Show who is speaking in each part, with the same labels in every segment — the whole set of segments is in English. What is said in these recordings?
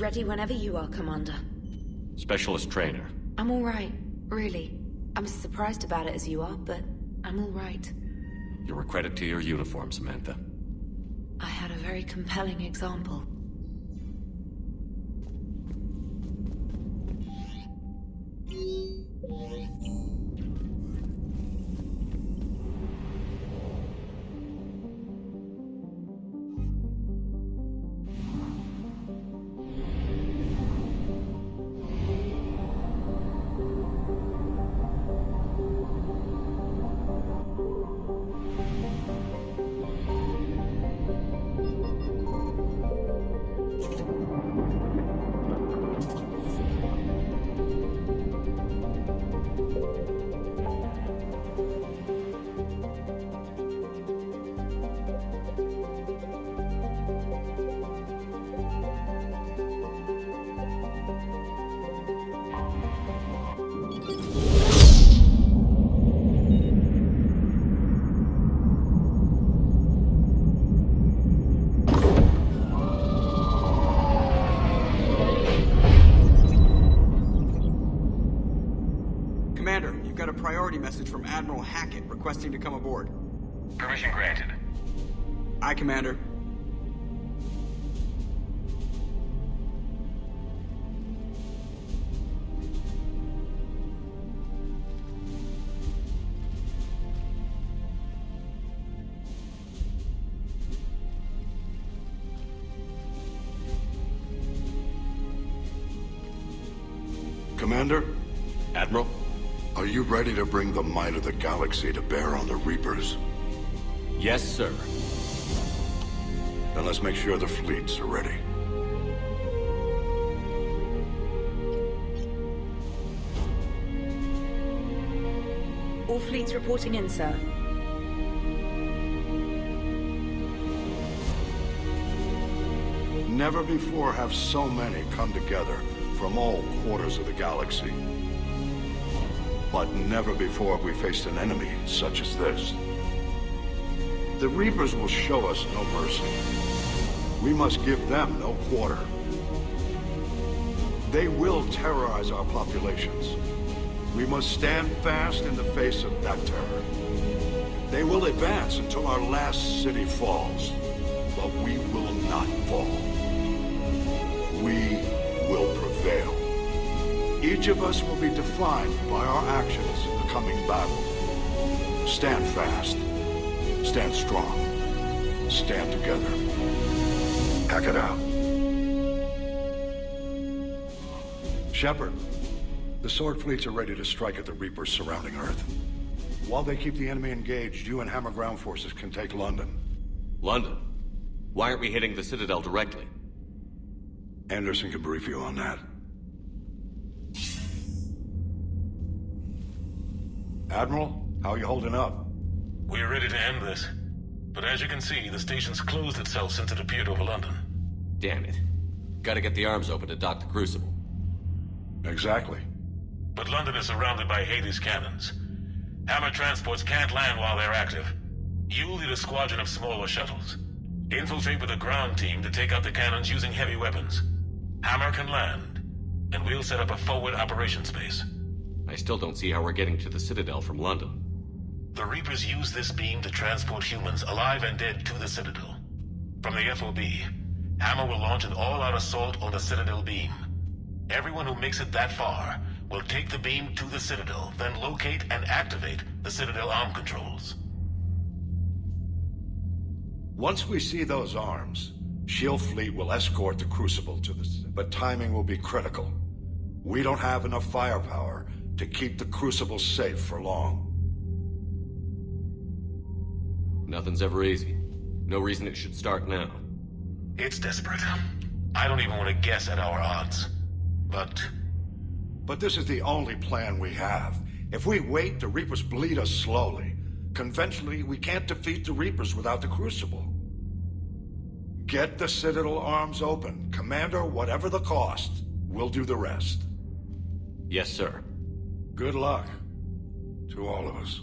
Speaker 1: Ready whenever you are, Commander.
Speaker 2: Specialist trainer.
Speaker 1: I'm all right, really. I'm as surprised about it as you are, but I'm all right.
Speaker 2: You're a credit to your uniform, Samantha.
Speaker 1: I had a very compelling example.
Speaker 3: Message from Admiral Hackett requesting to come aboard.
Speaker 4: Permission granted.
Speaker 3: Aye, Commander.
Speaker 5: Commander?
Speaker 2: Admiral?
Speaker 5: Are you ready to bring the might of the galaxy to bear on the Reapers?
Speaker 2: Yes, sir.
Speaker 5: Then let's make sure the fleets are ready.
Speaker 1: All fleets reporting in, sir.
Speaker 5: Never before have so many come together from all quarters of the galaxy. But never before have we faced an enemy such as this. The Reapers will show us no mercy. We must give them no quarter. They will terrorize our populations. We must stand fast in the face of that terror. They will advance until our last city falls, but we will not fall. We will prevail. Each of us will be defined by our actions in the coming battle. Stand fast. Stand strong. Stand together. Hack it out. Shepard, the Sword fleets are ready to strike at the Reapers surrounding Earth. While they keep the enemy engaged, you and Hammer ground forces can take London.
Speaker 2: London? Why aren't we hitting the Citadel directly?
Speaker 5: Anderson can brief you on that. Admiral, how are you holding up?
Speaker 4: We're ready to end this. But as you can see, the station's closed itself since it appeared over London.
Speaker 2: Damn it. Gotta get the arms open to dock the Crucible.
Speaker 5: Exactly.
Speaker 4: But London is surrounded by Hades cannons. Hammer transports can't land while they're active. You'll lead a squadron of smaller shuttles. Infiltrate with a ground team to take out the cannons using heavy weapons. Hammer can land, and we'll set up a forward operations base.
Speaker 2: I still don't see how we're getting to the Citadel from London.
Speaker 4: The Reapers use this beam to transport humans, alive and dead, to the Citadel. From the FOB, Hammer will launch an all-out assault on the Citadel beam. Everyone who makes it that far will take the beam to the Citadel, then locate and activate the Citadel arm controls.
Speaker 5: Once we see those arms, SHIELD fleet will escort the Crucible to the... But timing will be critical. We don't have enough firepower to keep the Crucible safe for long.
Speaker 2: Nothing's ever easy. No reason it should start now.
Speaker 4: It's desperate. I don't even want to guess at our odds.
Speaker 5: But this is the only plan we have. If we wait, the Reapers bleed us slowly. Conventionally, we can't defeat the Reapers without the Crucible. Get the Citadel arms open. Commander, whatever the cost, we'll do the rest.
Speaker 2: Yes, sir.
Speaker 5: Good luck to all of us.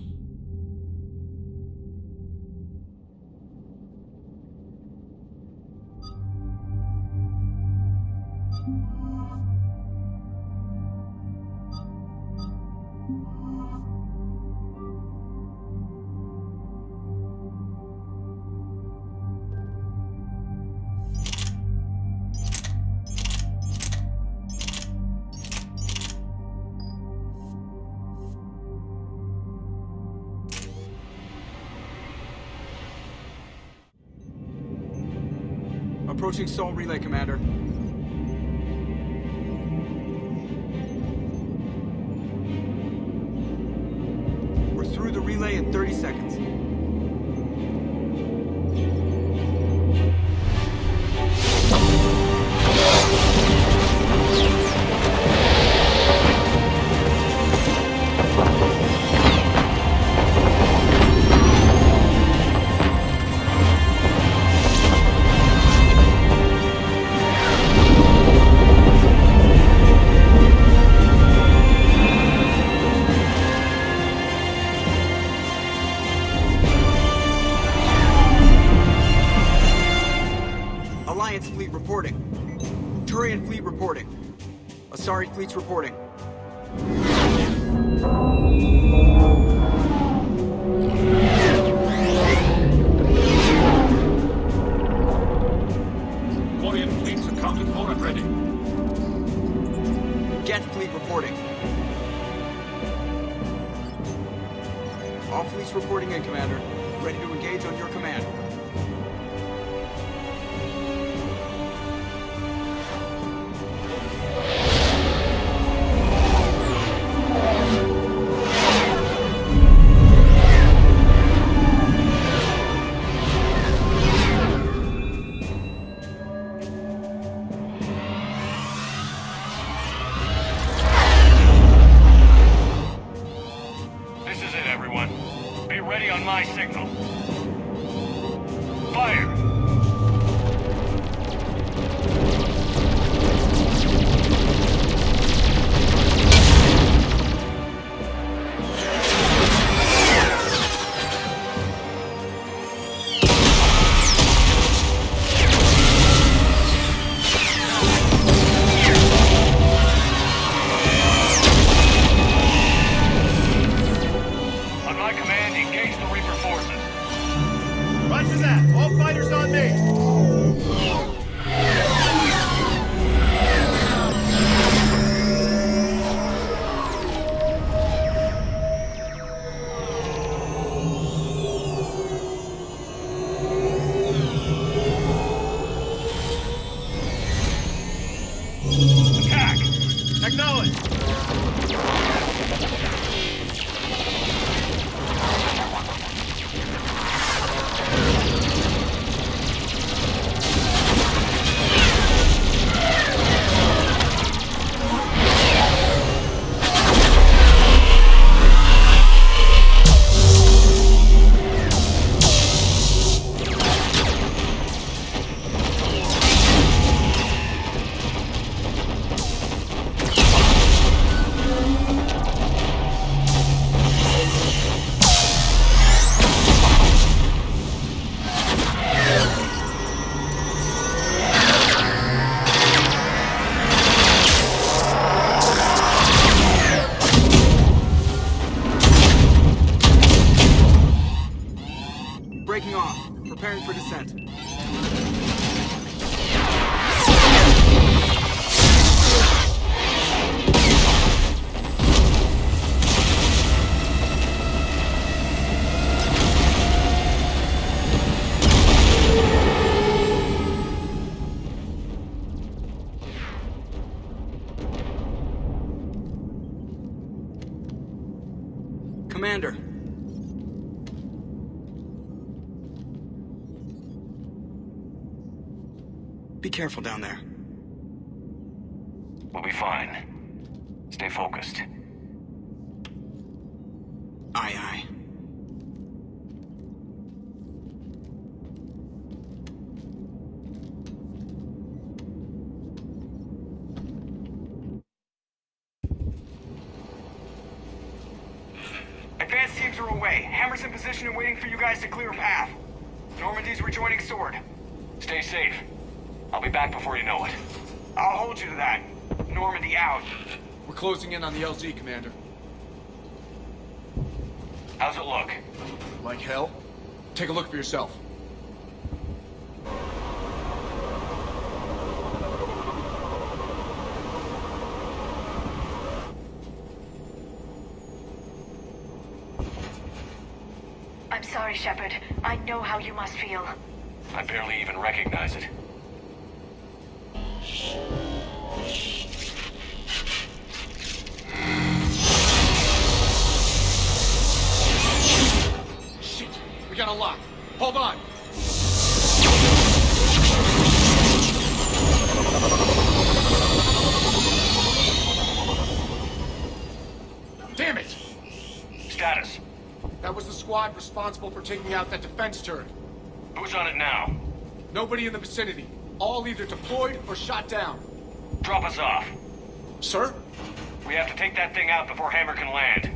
Speaker 3: Approaching Sol Relay, Commander. We're through the relay in 30 seconds. Alliance fleet reporting. Turian fleet reporting. Asari fleets reporting.
Speaker 6: Quarian fleets accounted for and ready.
Speaker 3: Geth fleet reporting. All fleets reporting in, Commander. Ready to engage on your command.
Speaker 6: This is it, everyone. Be ready on my signal. Fire! On my command, engage the Reaper forces.
Speaker 7: Roger that. All fighters on me.
Speaker 6: Attack!
Speaker 7: Acknowledge.
Speaker 3: Breaking off. Preparing for descent. Commander. Be careful down there.
Speaker 6: We'll be fine. Stay focused.
Speaker 3: Aye, aye.
Speaker 7: Advanced teams are away. Hammer's in position and waiting for you guys to clear a path. Normandy's rejoining Sword.
Speaker 6: Stay safe. I'll be back before you know it.
Speaker 7: I'll hold you to that. Normandy out.
Speaker 3: We're closing in on the LZ, Commander.
Speaker 6: How's it look?
Speaker 3: Like hell? Take a look for yourself.
Speaker 8: I'm sorry, Shepard. I know how you must feel.
Speaker 6: I barely even recognize it.
Speaker 8: Shit! We got a lock. Hold on! Damn it!
Speaker 6: Status.
Speaker 8: That was the squad responsible for taking out that defense turret.
Speaker 6: Who's on it now?
Speaker 8: Nobody in the vicinity. All either deployed or shot down.
Speaker 6: Drop us off.
Speaker 8: Sir?
Speaker 6: We have to take that thing out before Hammer can land.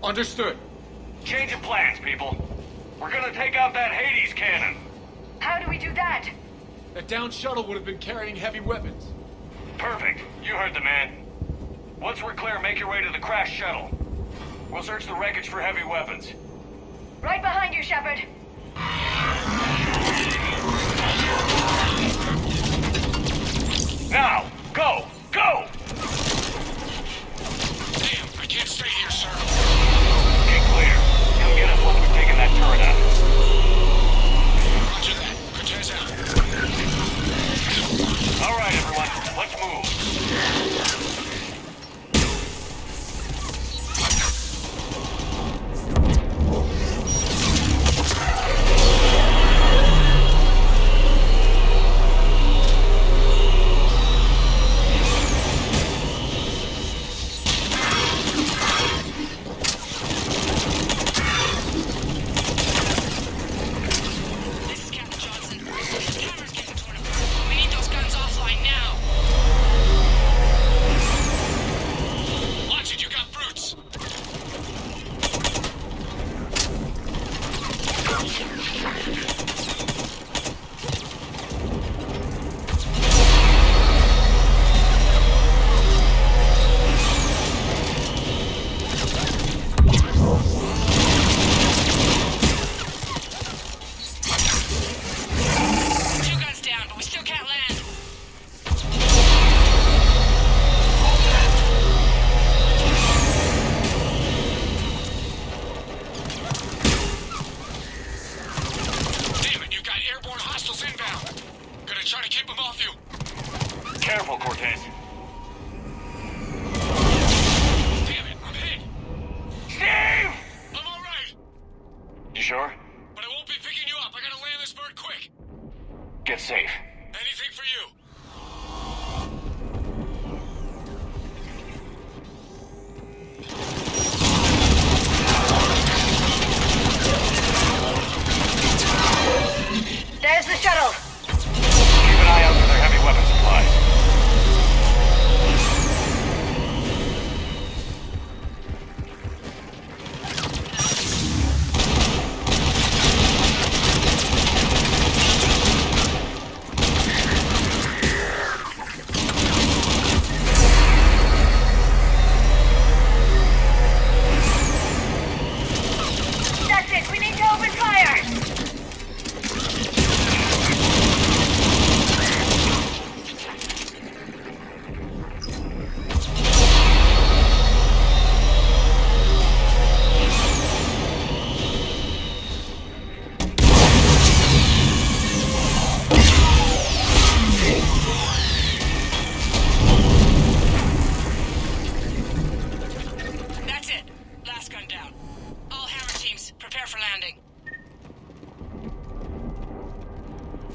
Speaker 8: Understood.
Speaker 6: Change of plans, people. We're gonna take out that Hades cannon.
Speaker 9: How do we do that?
Speaker 8: That downed shuttle would have been carrying heavy weapons.
Speaker 6: Perfect. You heard the man. Once we're clear, make your way to the crashed shuttle. We'll search the wreckage for heavy weapons.
Speaker 9: Right behind you, Shepard.
Speaker 6: Now! Go! Go!
Speaker 8: Damn, I can't stay here, sir.
Speaker 6: Get clear. Come get us once we've taken that turret out.
Speaker 8: Roger that. Cortez out.
Speaker 6: All right, everyone. Let's move. Careful, Cortez.
Speaker 8: Damn it, I'm hit.
Speaker 6: Steve!
Speaker 8: I'm all right.
Speaker 6: You sure?
Speaker 8: But I won't be picking you up. I gotta land this bird quick.
Speaker 6: Get safe.
Speaker 8: Anything for you.
Speaker 9: There's the shuttle.
Speaker 6: Keep an eye out for their heavy weapon supplies.
Speaker 9: That's it. We need to open fire.
Speaker 10: That's it. Last gun down. All Hammer teams, prepare for landing.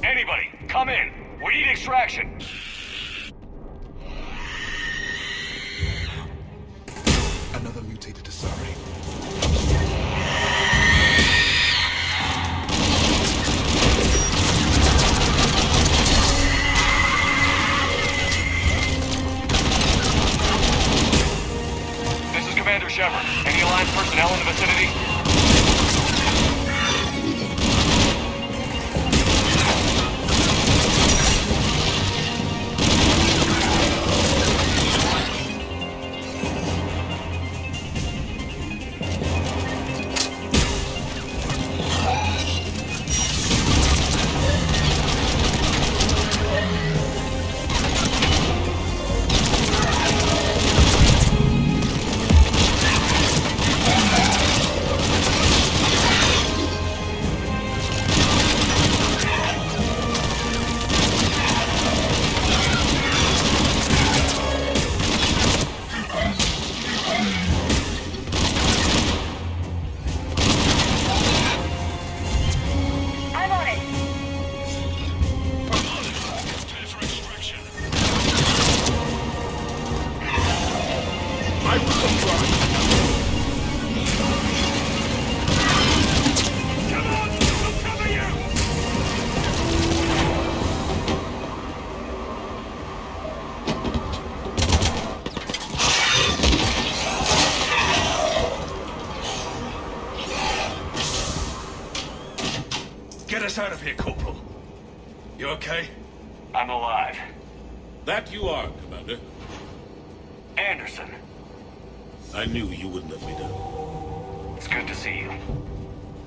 Speaker 6: Anybody, come in. We need extraction.
Speaker 11: Another mutated Asari.
Speaker 6: This is Commander Shepard. Any Alliance personnel in the vicinity?
Speaker 11: us out of here, Corporal. You okay?
Speaker 6: I'm alive.
Speaker 12: That you are, Commander.
Speaker 6: Anderson.
Speaker 12: I knew you wouldn't let me down.
Speaker 6: It's good to see you.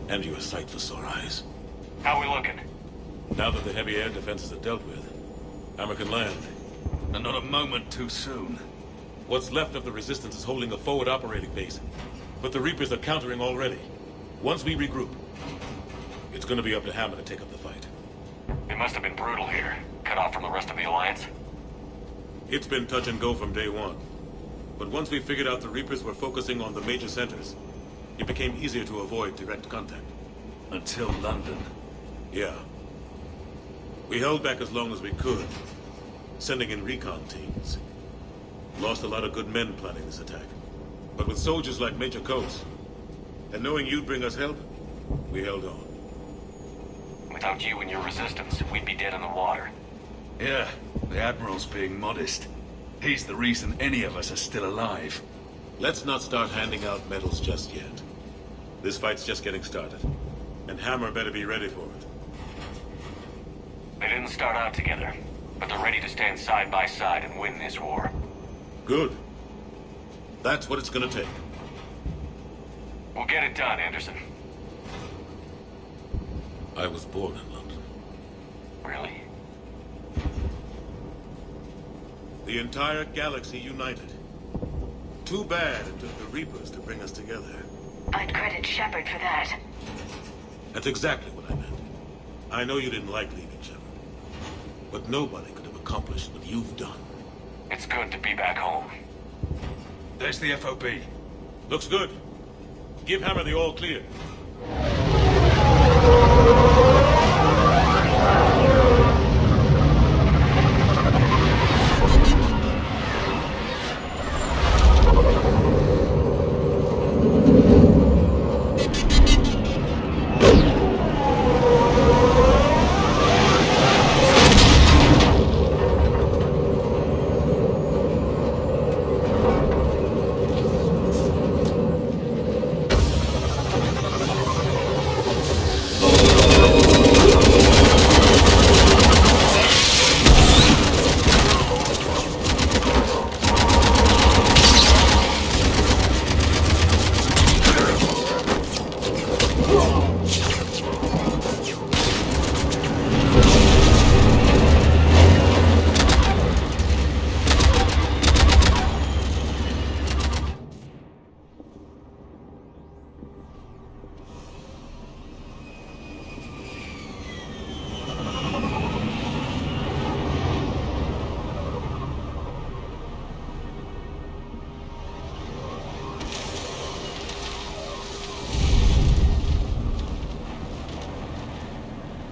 Speaker 12: And you're a sight for sore eyes.
Speaker 6: How we looking?
Speaker 12: Now that the heavy air defenses are dealt with, Hammer can land.
Speaker 11: And not a moment too soon.
Speaker 12: What's left of the Resistance is holding a forward operating base. But the Reapers are countering already. Once we regroup, it's gonna be up to Hammer to take up the fight.
Speaker 6: It must have been brutal here. Cut off from the rest of the Alliance.
Speaker 12: It's been touch and go from day one. But once we figured out the Reapers were focusing on the major centers, it became easier to avoid direct contact.
Speaker 11: Until London.
Speaker 12: Yeah. We held back as long as we could, sending in recon teams. Lost a lot of good men planning this attack. But with soldiers like Major Coates, and knowing you'd bring us help, we held on.
Speaker 6: Without you and your Resistance, we'd be dead in the water.
Speaker 11: Yeah, the Admiral's being modest. He's the reason any of us are still alive.
Speaker 12: Let's not start handing out medals just yet. This fight's just getting started, and Hammer better be ready for it.
Speaker 6: They didn't start out together, but they're ready to stand side by side and win this war.
Speaker 12: Good. That's what it's gonna take.
Speaker 6: We'll get it done, Anderson.
Speaker 12: I was born in London.
Speaker 6: Really?
Speaker 12: The entire galaxy united. Too bad it took the Reapers to bring us together.
Speaker 9: I'd credit Shepard for that.
Speaker 12: That's exactly what I meant. I know you didn't like leaving Shepard, but nobody could have accomplished what you've done.
Speaker 6: It's good to be back home.
Speaker 11: There's the FOB.
Speaker 12: Looks good. Give Hammer the all clear.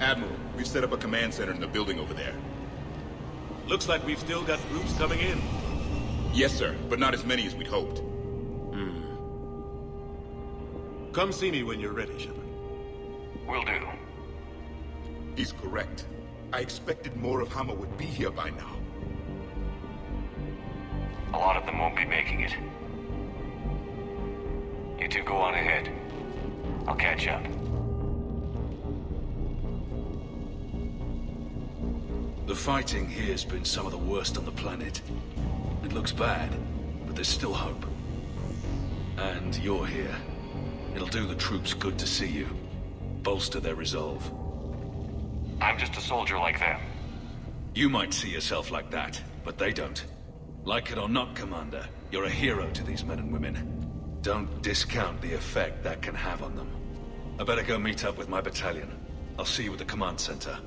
Speaker 13: Admiral, we've set up a command center in the building over there.
Speaker 12: Looks like we've still got groups coming in.
Speaker 13: Yes, sir, but not as many as we'd hoped.
Speaker 12: Come see me when you're ready, Shepard.
Speaker 6: Will do.
Speaker 13: He's correct. I expected more of Hammer would be here by now.
Speaker 6: A lot of them won't be making it. You two go on ahead. I'll catch up.
Speaker 11: The fighting here's been some of the worst on the planet. It looks bad, but there's still hope. And you're here. It'll do the troops good to see you. Bolster their resolve.
Speaker 6: I'm just a soldier like them.
Speaker 11: You might see yourself like that, but they don't. Like it or not, Commander, you're a hero to these men and women. Don't discount the effect that can have on them. I better go meet up with my battalion. I'll see you at the command center.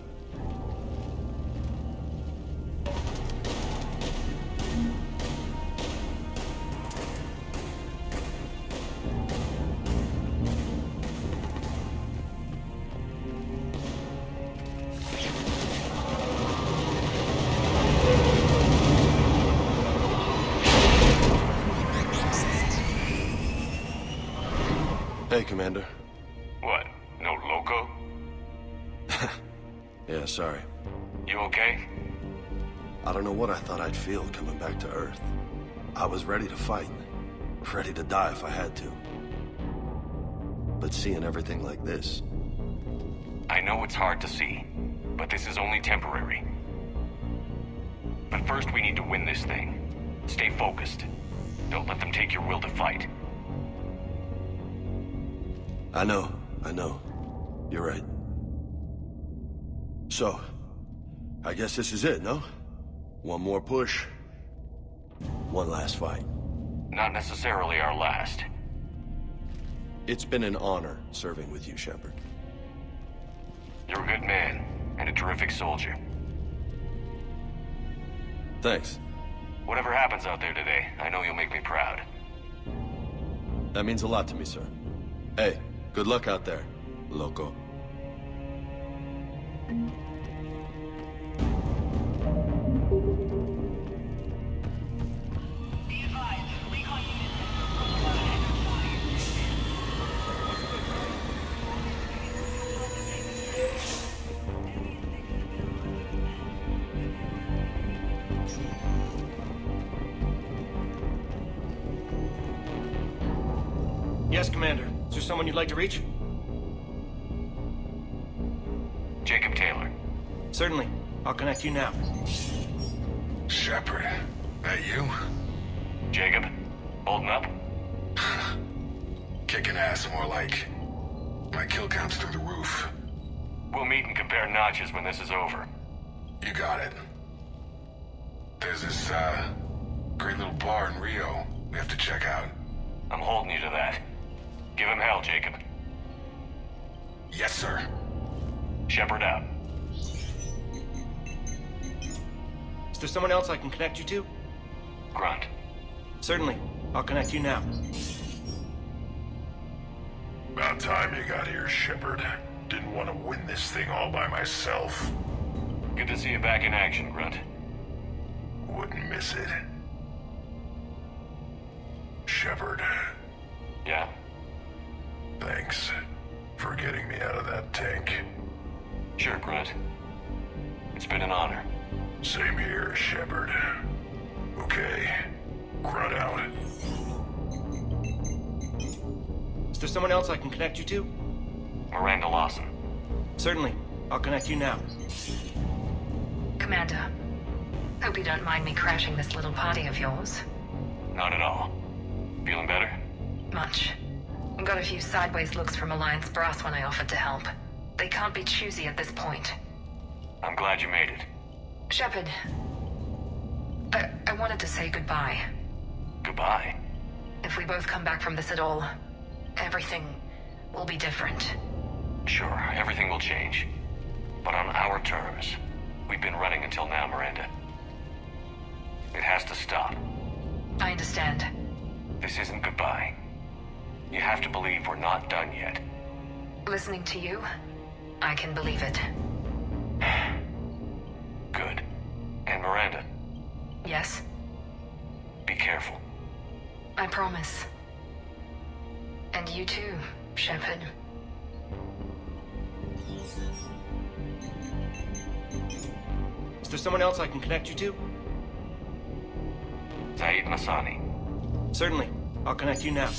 Speaker 14: Hey, Commander.
Speaker 6: What? No loco?
Speaker 14: Yeah, sorry.
Speaker 6: You okay?
Speaker 14: I don't know what I thought I'd feel coming back to Earth. I was ready to fight. Ready to die if I had to. But seeing everything like this...
Speaker 6: I know it's hard to see, but this is only temporary. But first we need to win this thing. Stay focused. Don't let them take your will to fight.
Speaker 14: I know. You're right. So, I guess this is it, no? One more push. One last fight.
Speaker 6: Not necessarily our last.
Speaker 14: It's been an honor serving with you, Shepard.
Speaker 6: You're a good man, and a terrific soldier.
Speaker 14: Thanks.
Speaker 6: Whatever happens out there today, I know you'll make me proud.
Speaker 14: That means a lot to me, sir. Hey, good luck out there, loco.
Speaker 8: Yes, Commander. Is there someone you'd like to reach?
Speaker 6: Jacob Taylor.
Speaker 8: Certainly. I'll connect you now.
Speaker 13: Shepard, that you?
Speaker 6: Jacob, holding up?
Speaker 13: Kicking ass more like. My kill count's through the roof.
Speaker 6: We'll meet and compare notches when this is over.
Speaker 13: You got it. There's this, great little bar in Rio we have to check out.
Speaker 6: I'm holding you to that. Give him hell, Jacob.
Speaker 13: Yes, sir.
Speaker 6: Shepard out.
Speaker 8: Is there someone else I can connect you to?
Speaker 6: Grunt.
Speaker 8: Certainly. I'll connect you now.
Speaker 13: About time you got here, Shepard. Didn't want to win this thing all by myself.
Speaker 6: Good to see you back in action, Grunt.
Speaker 13: Wouldn't miss it. Shepard.
Speaker 6: Yeah?
Speaker 13: Thanks for getting me out of that tank.
Speaker 6: Sure, Grunt. It's been an honor.
Speaker 13: Same here, Shepard. Okay. Grunt out.
Speaker 8: Is there someone else I can connect you to?
Speaker 6: Miranda Lawson.
Speaker 8: Certainly. I'll connect you now.
Speaker 9: Commander, hope you don't mind me crashing this little party of yours.
Speaker 6: Not at all. Feeling better?
Speaker 9: Much. Got a few sideways looks from Alliance brass when I offered to help. They can't be choosy at this point.
Speaker 6: I'm glad you made it.
Speaker 9: Shepard, I wanted to say goodbye.
Speaker 6: Goodbye?
Speaker 9: If we both come back from this at all, everything will be different.
Speaker 6: Sure, everything will change. But on our terms. We've been running until now, Miranda. It has to stop.
Speaker 9: I understand.
Speaker 6: This isn't goodbye. You have to believe we're not done yet.
Speaker 9: Listening to you, I can believe it.
Speaker 6: Good. And Miranda.
Speaker 9: Yes?
Speaker 6: Be careful.
Speaker 9: I promise. And you too, Shepard.
Speaker 8: Is there someone else I can connect you to?
Speaker 6: Zaid Masani.
Speaker 8: Certainly. I'll connect you now.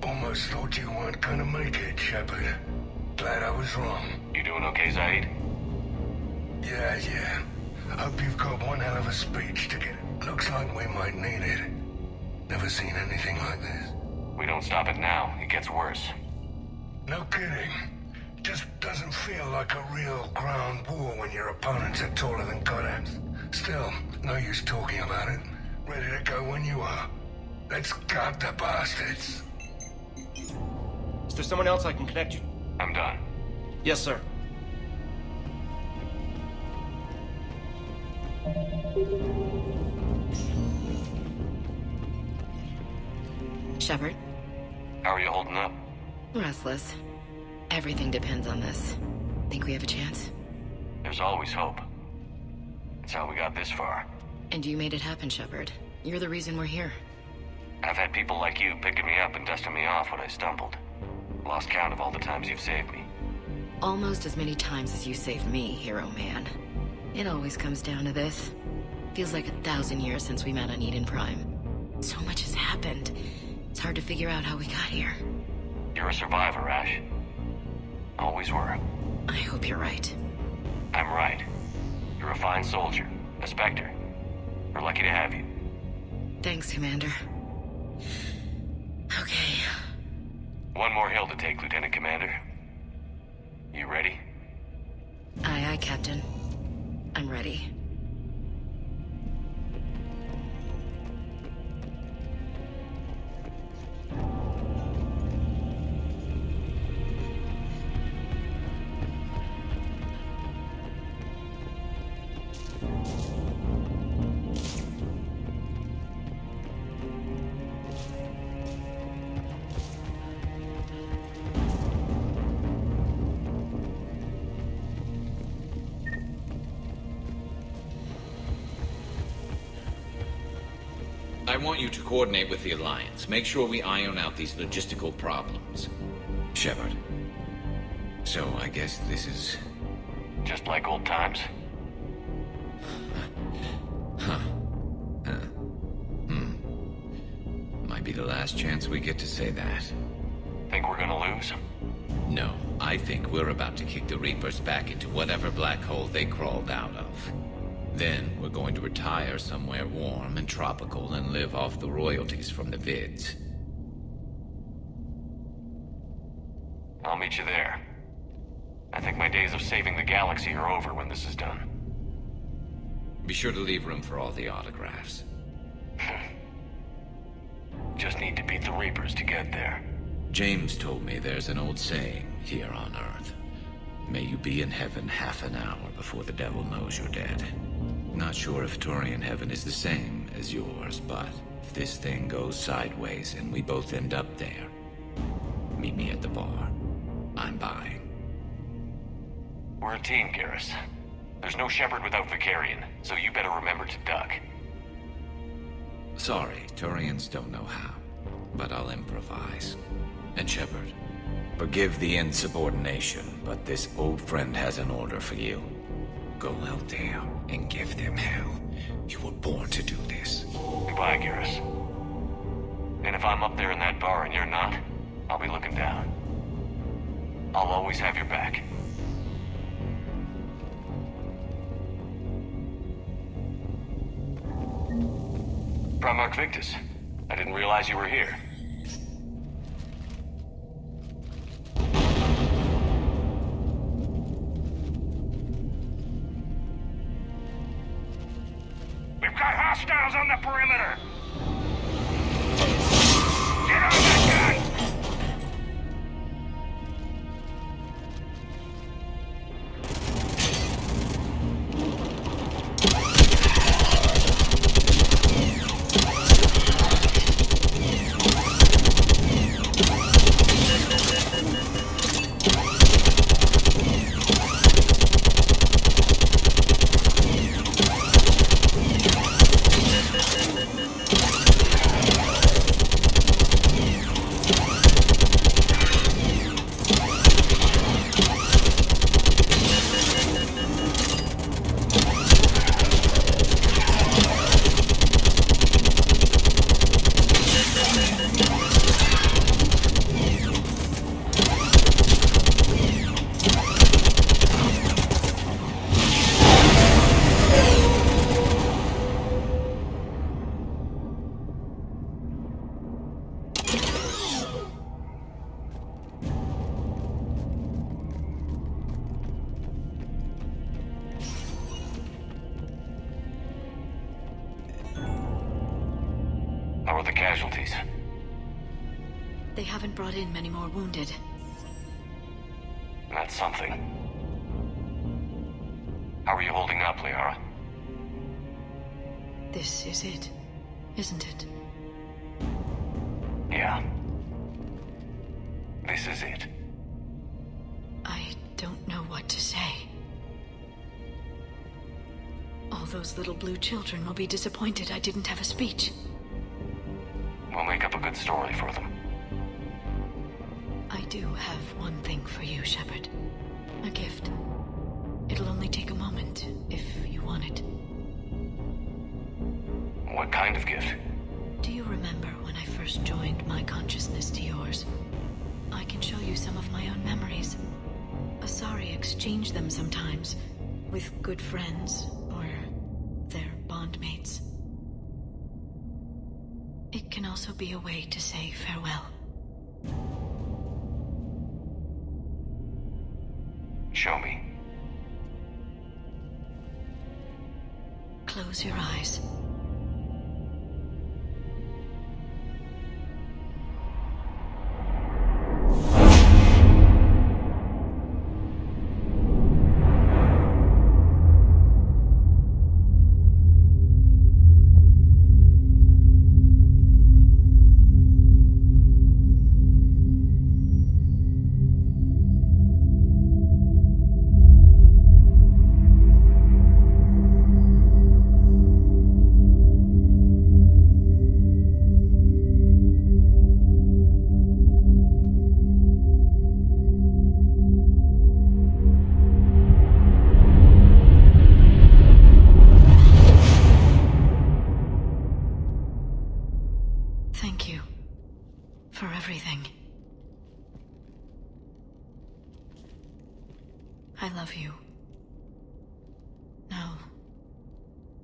Speaker 13: Almost thought you weren't gonna make it, Shepard. Glad I was wrong.
Speaker 6: You doing okay, Zaid?
Speaker 13: Yeah. Hope you've got one hell of a speech to get. Looks like we might need it. Never seen anything like this.
Speaker 6: We don't stop it now, it gets worse.
Speaker 13: No kidding. Just doesn't feel like a real ground war when your opponents are taller than goddams. Still, no use talking about it. Ready to go when you are. Let's gut the bastards.
Speaker 8: Is there someone else I can connect you?
Speaker 6: I'm done.
Speaker 8: Yes, sir.
Speaker 15: Shepard?
Speaker 6: How are you holding up?
Speaker 15: Restless. Everything depends on this. Think we have a chance?
Speaker 6: There's always hope. It's how we got this far.
Speaker 15: And you made it happen, Shepard. You're the reason we're here.
Speaker 6: I've had people like you picking me up and dusting me off when I stumbled. Lost count of all the times you've saved me.
Speaker 15: Almost as many times as you saved me, hero man. It always comes down to this. Feels like 1,000 years since we met on Eden Prime. So much has happened. It's hard to figure out how we got here.
Speaker 6: You're a survivor, Ash. Always were.
Speaker 15: I hope you're right.
Speaker 6: I'm right. You're a fine soldier. A Spectre. We're lucky to have you.
Speaker 15: Thanks, Commander. Okay.
Speaker 6: One more hill to take, Lieutenant Commander. You ready?
Speaker 15: Aye, aye, Captain. I'm ready.
Speaker 16: I want you to coordinate with the Alliance. Make sure we iron out these logistical problems.
Speaker 17: Shepard. So, I guess this is...
Speaker 6: just like old times?
Speaker 17: Might be the last chance we get to say that.
Speaker 6: Think we're gonna lose?
Speaker 17: No, I think we're about to kick the Reapers back into whatever black hole they crawled out of. Then, we're going to retire somewhere warm and tropical and live off the royalties from the vids.
Speaker 6: I'll meet you there. I think my days of saving the galaxy are over when this is done.
Speaker 17: Be sure to leave room for all the autographs.
Speaker 6: Just need to beat the Reapers to get there.
Speaker 17: James told me there's an old saying here on Earth. May you be in heaven half an hour before the devil knows you're dead. Not sure if Turian heaven is the same as yours, but if this thing goes sideways and we both end up there, meet me at the bar. I'm buying.
Speaker 6: We're a team, Garrus. There's no Shepard without Vicarian, so you better remember to duck.
Speaker 17: Sorry, Turians don't know how, but I'll improvise. And Shepard, forgive the insubordination, but this old friend has an order for you. Go out there and give them hell. You were born to do this.
Speaker 6: Goodbye, Garrus. And if I'm up there in that bar and you're not, I'll be looking down. I'll always have your back. Primarch Victus, I didn't realize you were here.
Speaker 7: We've got hostiles on the perimeter! Get on that gun!
Speaker 6: How are the casualties?
Speaker 15: They haven't brought in many more wounded.
Speaker 6: That's something. How are you holding up, Liara?
Speaker 15: This is it, isn't it?
Speaker 6: Yeah. This is it.
Speaker 15: I don't know what to say. All those little blue children will be disappointed I didn't have a speech.
Speaker 6: We'll make up a good story for them.
Speaker 15: I do have one thing for you, Shepard. A gift. It'll only take a moment, if you want it.
Speaker 6: What kind of gift?
Speaker 15: Do you remember when I first joined my consciousness to yours? I can show you some of my own memories. exchange them sometimes with good friends or their bondmates. It can also be a way to say farewell.
Speaker 6: Show me.
Speaker 15: Close your eyes. Thank you for everything. I love you. Now,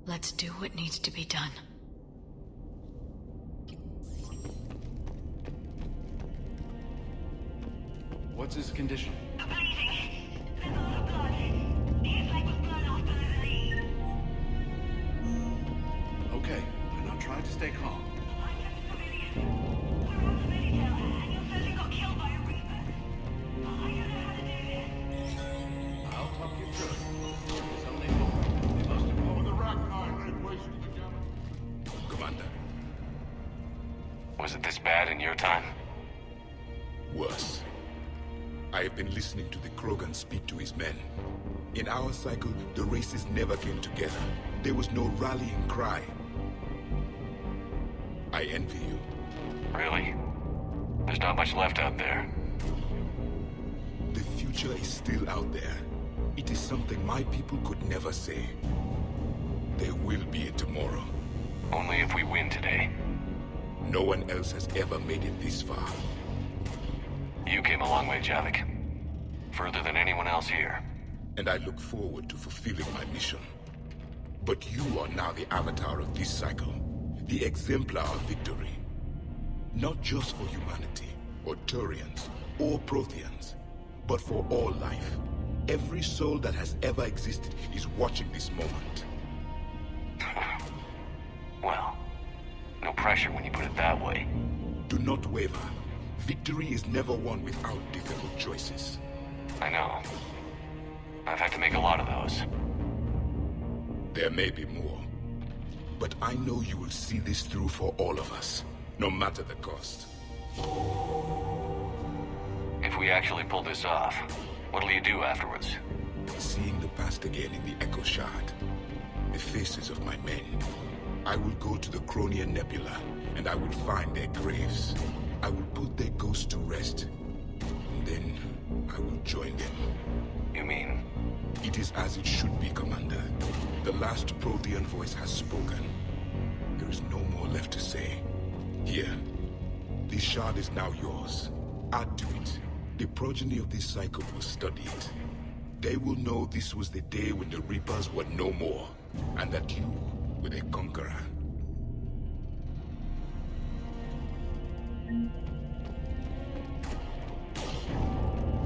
Speaker 15: let's do what needs to be done.
Speaker 18: What's his condition? Okay, and I'm trying to stay calm. I'll talk you through it. Something more. They must have blown the Rachni right waste together.
Speaker 19: Commander.
Speaker 6: Was it this bad in your time?
Speaker 19: Worse. I have been listening to the Krogan speak to his men. In our cycle, the races never came together. There was no rallying cry. I envy you.
Speaker 6: Really? There's not much left out there.
Speaker 19: The future is still out there. It is something my people could never say. There will be a tomorrow.
Speaker 6: Only if we win today.
Speaker 19: No one else has ever made it this far.
Speaker 6: You came a long way, Javik. Further than anyone else here.
Speaker 19: And I look forward to fulfilling my mission. But you are now the avatar of this cycle. The exemplar of victory. Not just for humanity, or Turians, or Protheans, but for all life. Every soul that has ever existed is watching this moment.
Speaker 6: Well, no pressure when you put it that way.
Speaker 19: Do not waver. Victory is never won without difficult choices.
Speaker 6: I know. I've had to make a lot of those.
Speaker 19: There may be more. But I know you will see this through for all of us, no matter the cost.
Speaker 6: If we actually pull this off, what'll you do afterwards?
Speaker 19: Seeing the past again in the Echo Shard, the faces of my men. I will go to the Cronian Nebula, and I will find their graves. I will put their ghosts to rest. And then I will join them.
Speaker 6: You mean?
Speaker 19: It is as it should be, Commander. The last Prothean voice has spoken. There is no more left to say. Here. This shard is now yours. Add to it. The progeny of this cycle will study it. They will know this was the day when the Reapers were no more, and that you were a conqueror.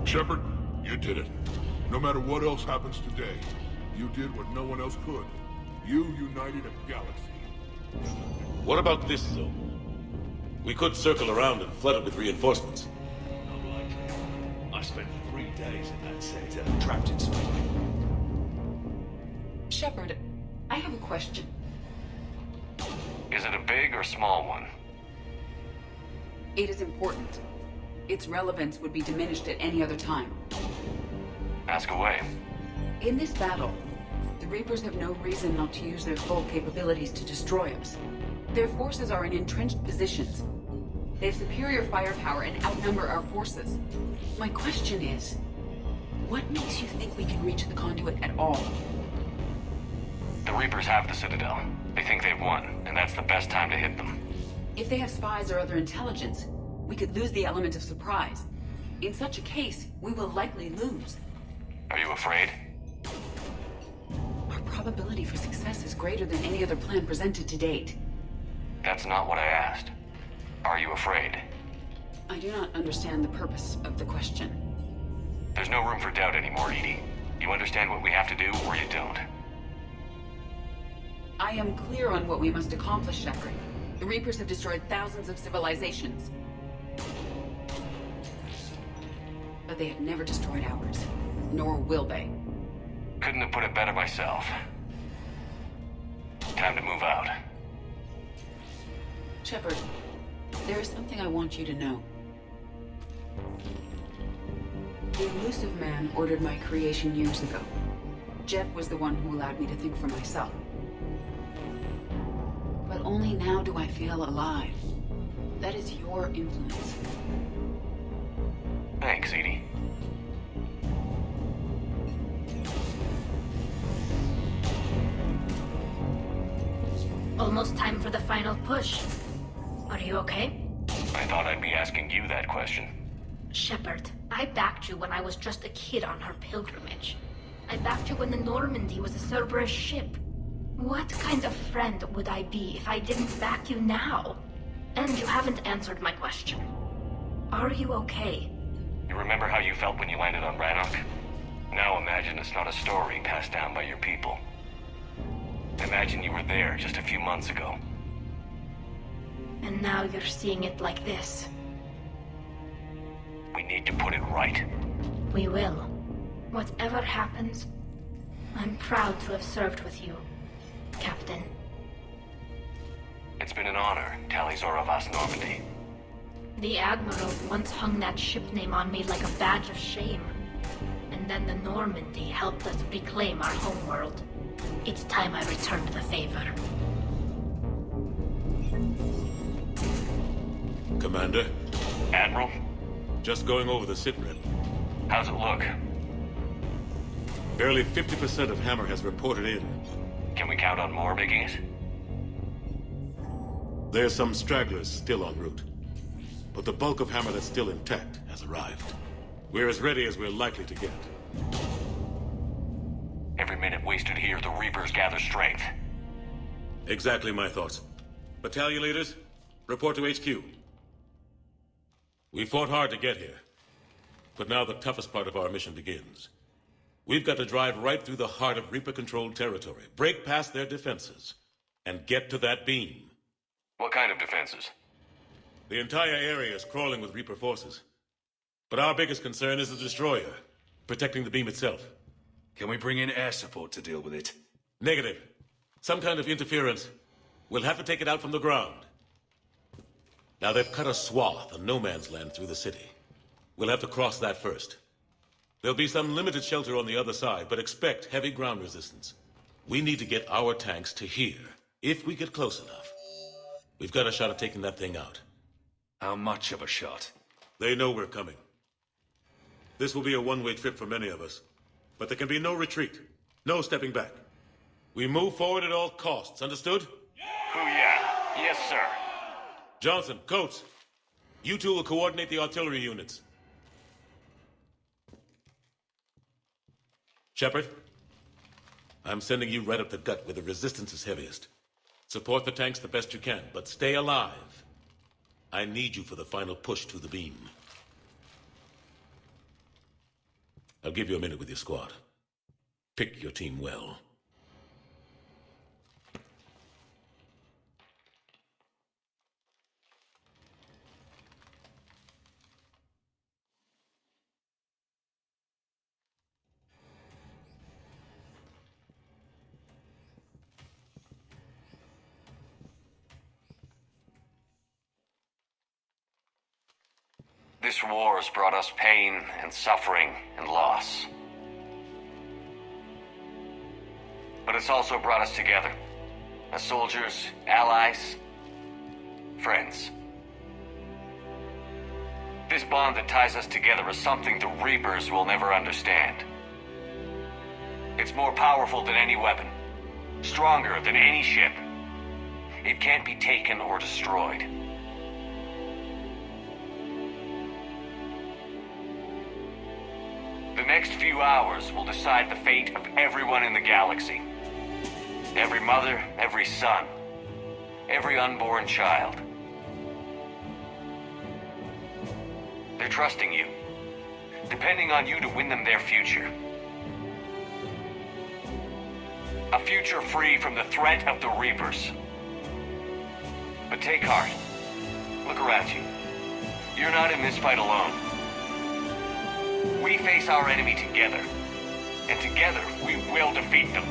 Speaker 20: Shepard, you did it. No matter what else happens today, you did what no one else could. You united a galaxy.
Speaker 12: What about this zone? We could circle around and flood it with reinforcements.
Speaker 11: Not likely. I spent 3 days in that sector, trapped inside.
Speaker 1: Shepard, I have a question.
Speaker 6: Is it a big or small one?
Speaker 1: It is important. Its relevance would be diminished at any other time.
Speaker 6: Ask away.
Speaker 1: In this battle, the Reapers have no reason not to use their full capabilities to destroy us. Their forces are in entrenched positions. They have superior firepower and outnumber our forces. My question is, what makes you think we can reach the conduit at all?
Speaker 6: The Reapers have the Citadel. They think they've won, and that's the best time to hit them.
Speaker 1: If they have spies or other intelligence, we could lose the element of surprise. In such a case, we will likely lose.
Speaker 6: Are you afraid?
Speaker 1: Our probability for success is greater than any other plan presented to date.
Speaker 6: That's not what I asked. Are you afraid?
Speaker 1: I do not understand the purpose of the question.
Speaker 6: There's no room for doubt anymore, Edie. You understand what we have to do, or you don't?
Speaker 1: I am clear on what we must accomplish, Shepard. The Reapers have destroyed thousands of civilizations. But they have never destroyed ours. Nor will they.
Speaker 6: Couldn't have put it better myself. Time to move out.
Speaker 1: Shepard, there is something I want you to know. The elusive man ordered my creation years ago. Jeff was the one who allowed me to think for myself. But only now do I feel alive. That is your influence.
Speaker 6: Thanks, Edie.
Speaker 21: Almost time for the final push. Are you okay?
Speaker 6: I thought I'd be asking you that question.
Speaker 21: Shepard, I backed you when I was just a kid on her pilgrimage. I backed you when the Normandy was a Cerberus ship. What kind of friend would I be if I didn't back you now? And you haven't answered my question. Are you okay?
Speaker 6: You remember how you felt when you landed on Rannoch? Now imagine it's not a story passed down by your people. Imagine you were there just a few months ago.
Speaker 21: And now you're seeing it like this.
Speaker 6: We need to put it right.
Speaker 21: We will. Whatever happens, I'm proud to have served with you, Captain.
Speaker 6: It's been an honor, Talizor of As Normandy.
Speaker 21: The Admiral once hung that ship name on me like a badge of shame. And then the Normandy helped us reclaim our homeworld. It's time I returned the favor.
Speaker 12: Commander?
Speaker 6: Admiral?
Speaker 12: Just going over the sitrep.
Speaker 6: How's it look?
Speaker 12: Barely 50% of Hammer has reported in.
Speaker 6: Can we count on more making it?
Speaker 12: There's some stragglers still en route. But the bulk of Hammer that's still intact has arrived. We're as ready as we're likely to get.
Speaker 6: Every minute wasted here, the Reapers gather strength.
Speaker 12: Exactly my thoughts. Battalion leaders, report to HQ. We fought hard to get here. But now the toughest part of our mission begins. We've got to drive right through the heart of Reaper-controlled territory, break past their defenses, and get to that beam.
Speaker 6: What kind of defenses?
Speaker 12: The entire area is crawling with Reaper forces. But our biggest concern is the destroyer, protecting the beam itself.
Speaker 11: Can we bring in air support to deal with it?
Speaker 12: Negative. Some kind of interference. We'll have to take it out from the ground. Now they've cut a swath of no man's land through the city. We'll have to cross that first. There'll be some limited shelter on the other side, but expect heavy ground resistance. We need to get our tanks to here, if we get close enough. We've got a shot at taking that thing out.
Speaker 11: How much of a shot?
Speaker 12: They know we're coming. This will be a one-way trip for many of us. But there can be no retreat. No stepping back. We move forward at all costs, understood?
Speaker 6: Hoo-yeah. Yes, sir.
Speaker 12: Johnson, Coates, you two will coordinate the artillery units. Shepard, I'm sending you right up the gut where the resistance is heaviest. Support the tanks the best you can, but stay alive. I need you for the final push to the beam. I'll give you a minute with your squad. Pick your team well.
Speaker 6: This war has brought us pain and suffering and loss. But it's also brought us together. As soldiers, allies, friends. This bond that ties us together is something the Reapers will never understand. It's more powerful than any weapon. Stronger than any ship. It can't be taken or destroyed. The next few hours will decide the fate of everyone in the galaxy. Every mother, every son, every unborn child. They're trusting you, depending on you to win them their future. A future free from the threat of the Reapers. But take heart. Look around you. You're not in this fight alone. We face our enemy together. And together, we will defeat them.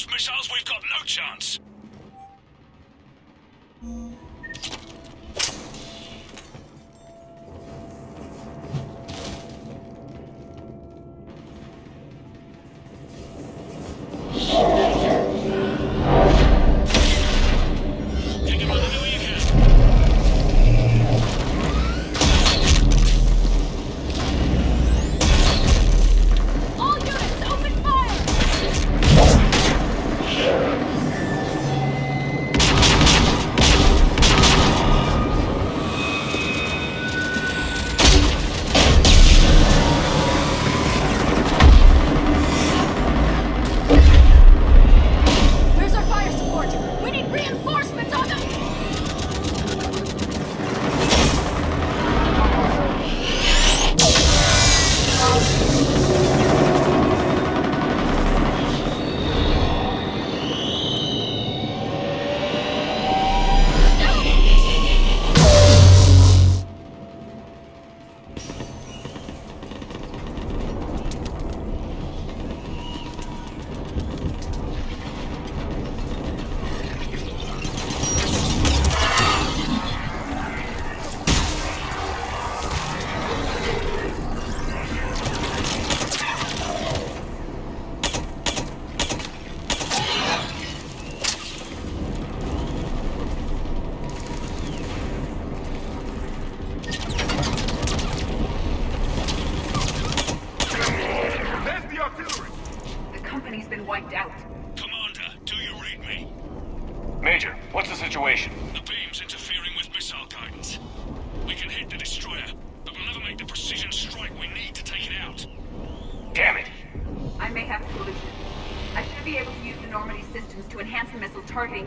Speaker 11: those missiles, we've got no chance.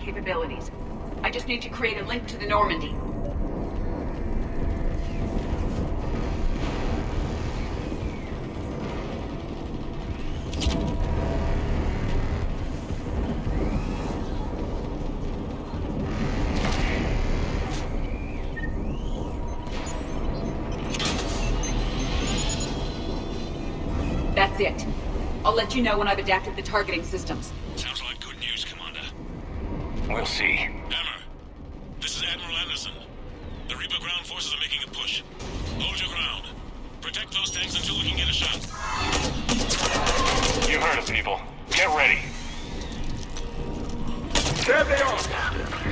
Speaker 1: Capabilities. I just need to create a link to the Normandy. That's it. I'll let you know when I've adapted the targeting systems.
Speaker 11: Sounds like good news, Commander.
Speaker 6: We'll see.
Speaker 11: Hammer, this is Admiral Anderson. The Reaper ground forces are making a push. Hold your ground. Protect those tanks until we can get a shot.
Speaker 6: You heard it, people. Get ready.
Speaker 20: There they are!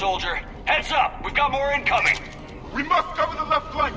Speaker 6: Soldier. Heads up! We've got more incoming!
Speaker 20: We must cover the left flank!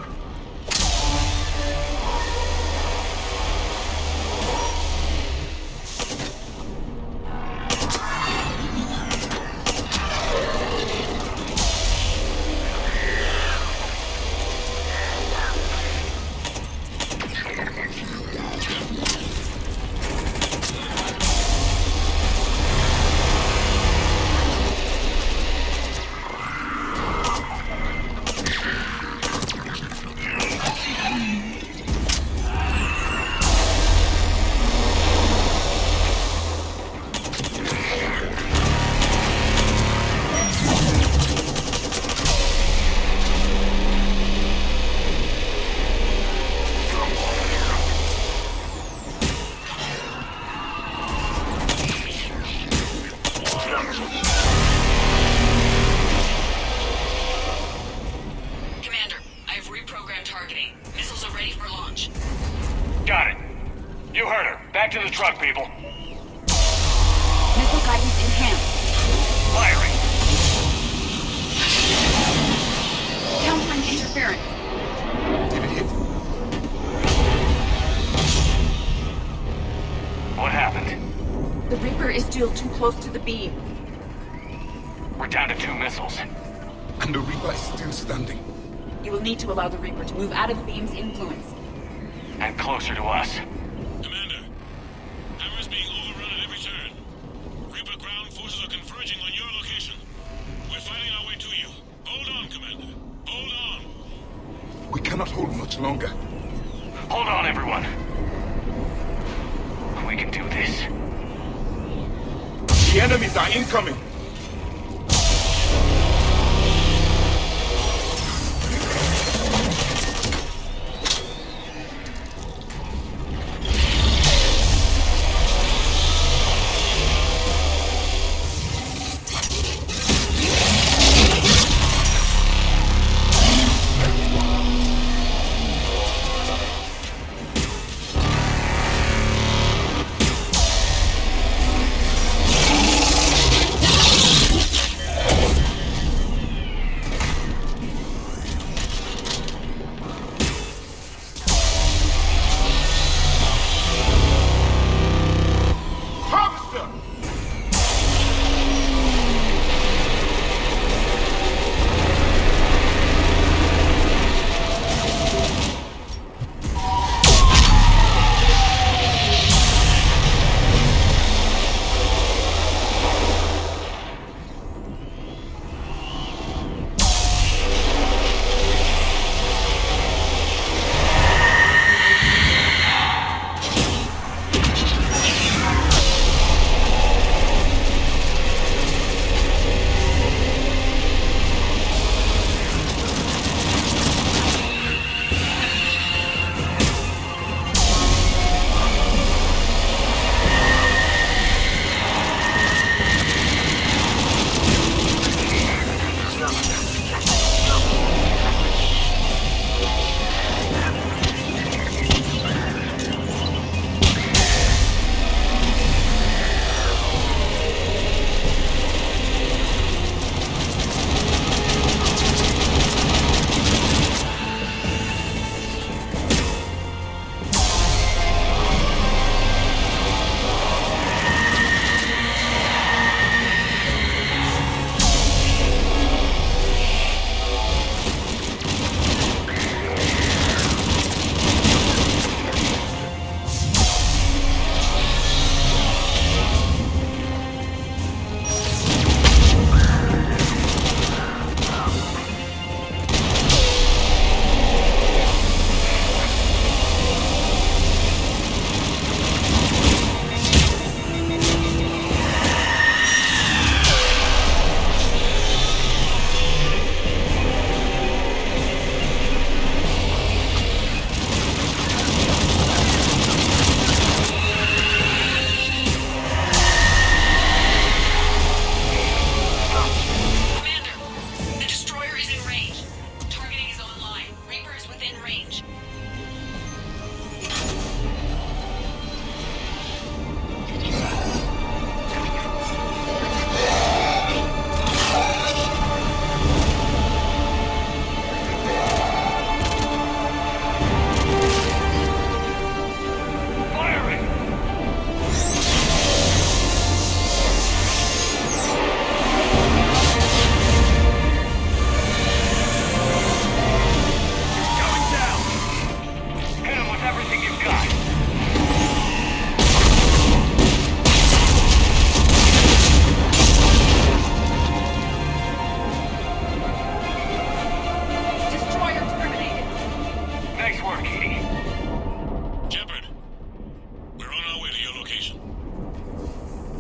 Speaker 6: to the truck, people.
Speaker 1: Missile guidance enhanced.
Speaker 6: Firing.
Speaker 1: Countering interference.
Speaker 19: Did it hit?
Speaker 1: still too close to the beam.
Speaker 6: We're down to 2 missiles.
Speaker 19: And the Reaper is still standing.
Speaker 1: You will need to allow the Reaper to move out of the beam's influence.
Speaker 6: And closer to us.
Speaker 12: Commander, Hammer's being overrun at every turn. Reaper ground forces are converging on your location. We're fighting our way to you. Hold on, Commander. Hold on.
Speaker 19: We cannot hold much longer.
Speaker 6: Hold on, everyone. We can do this.
Speaker 19: The enemies are incoming.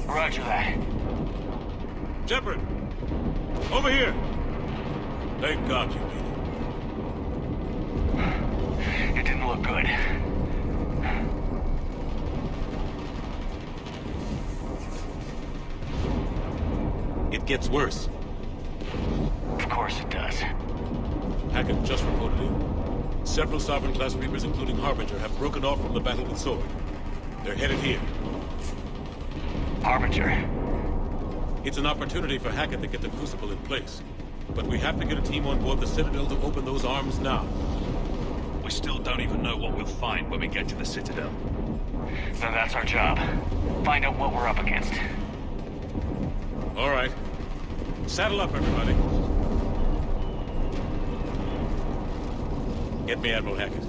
Speaker 6: Roger that.
Speaker 12: Shepard! Over here! Thank God you did it.
Speaker 6: It didn't look good.
Speaker 12: It gets worse.
Speaker 6: Of course it does.
Speaker 12: Hackett just reported in. Several Sovereign-class Reapers, including Harbinger, have broken off from the battle with Sword. They're headed here.
Speaker 6: Harbinger?
Speaker 12: It's an opportunity for Hackett to get the Crucible in place. But we have to get a team on board the Citadel to open those arms now.
Speaker 11: We still don't even know what we'll find when we get to the Citadel.
Speaker 6: Then that's our job. Find out what we're up against.
Speaker 12: All right. Saddle up, everybody. Get me Admiral Hackett.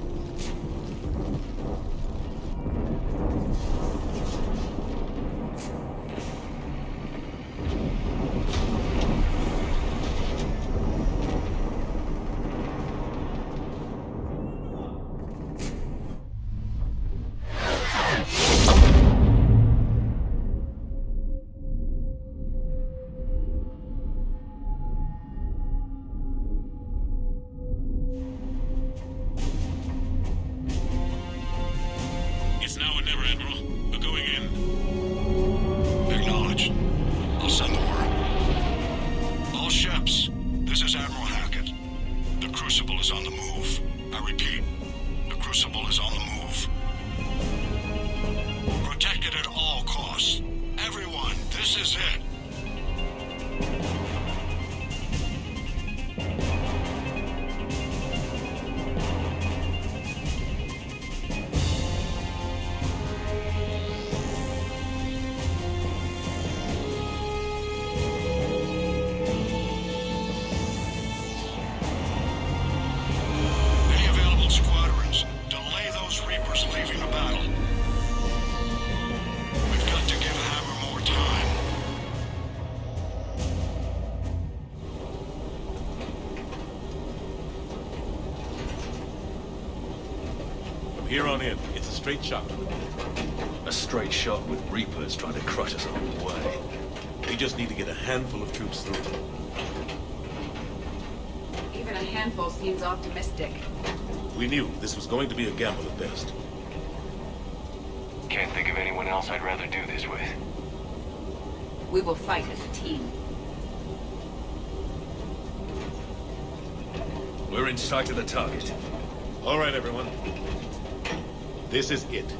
Speaker 12: Here on in, it's a straight shot.
Speaker 11: A straight shot with Reapers trying to crush us along the way.
Speaker 12: We just need to get a handful of troops through.
Speaker 1: Even a handful seems optimistic.
Speaker 12: We knew this was going to be a gamble at best.
Speaker 6: Can't think of anyone else I'd rather do this with.
Speaker 1: We will fight as a team.
Speaker 11: We're in sight of the target.
Speaker 12: All right, everyone. This is it.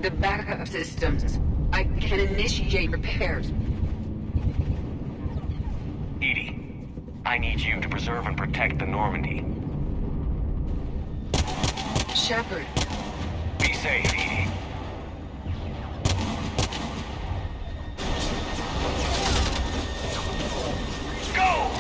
Speaker 1: The backup systems. I can initiate repairs.
Speaker 6: Edie, I need you to preserve and protect the Normandy.
Speaker 1: Shepard.
Speaker 6: Be safe, Edie. Go!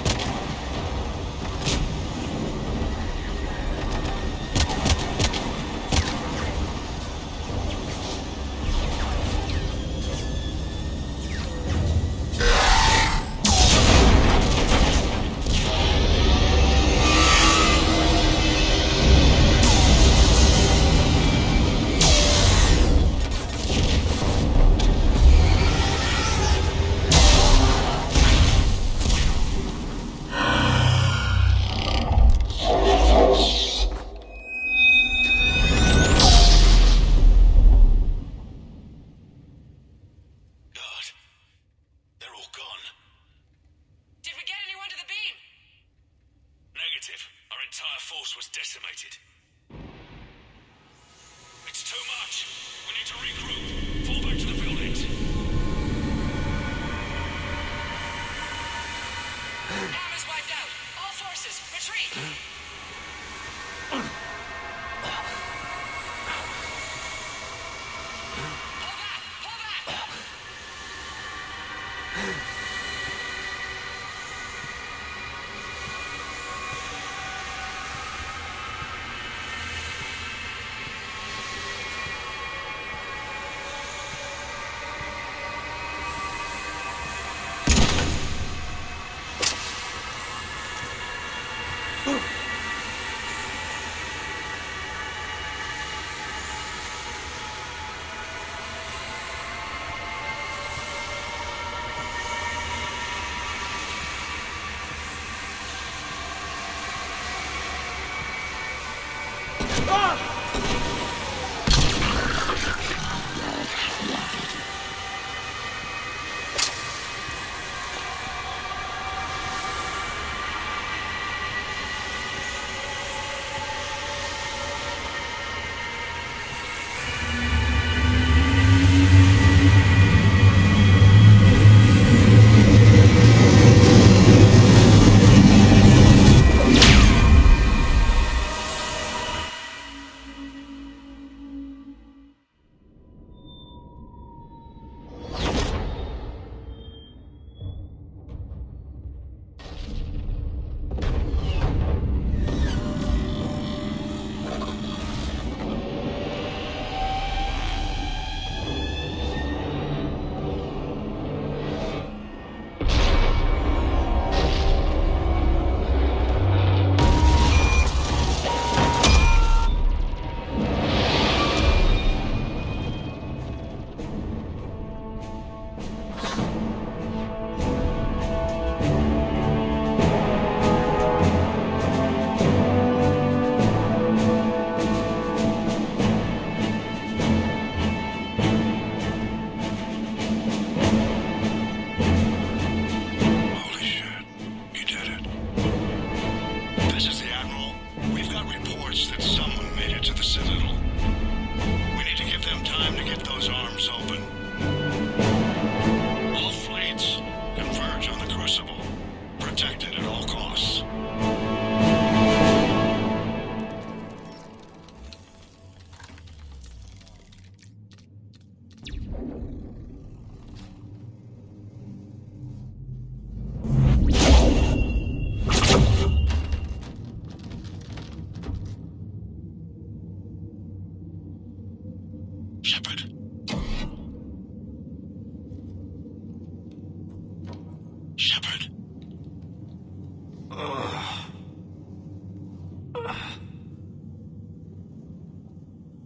Speaker 11: decimated. It's too much. We need to regroup. Fall back to the buildings.
Speaker 10: Nav is wiped out. All forces, retreat.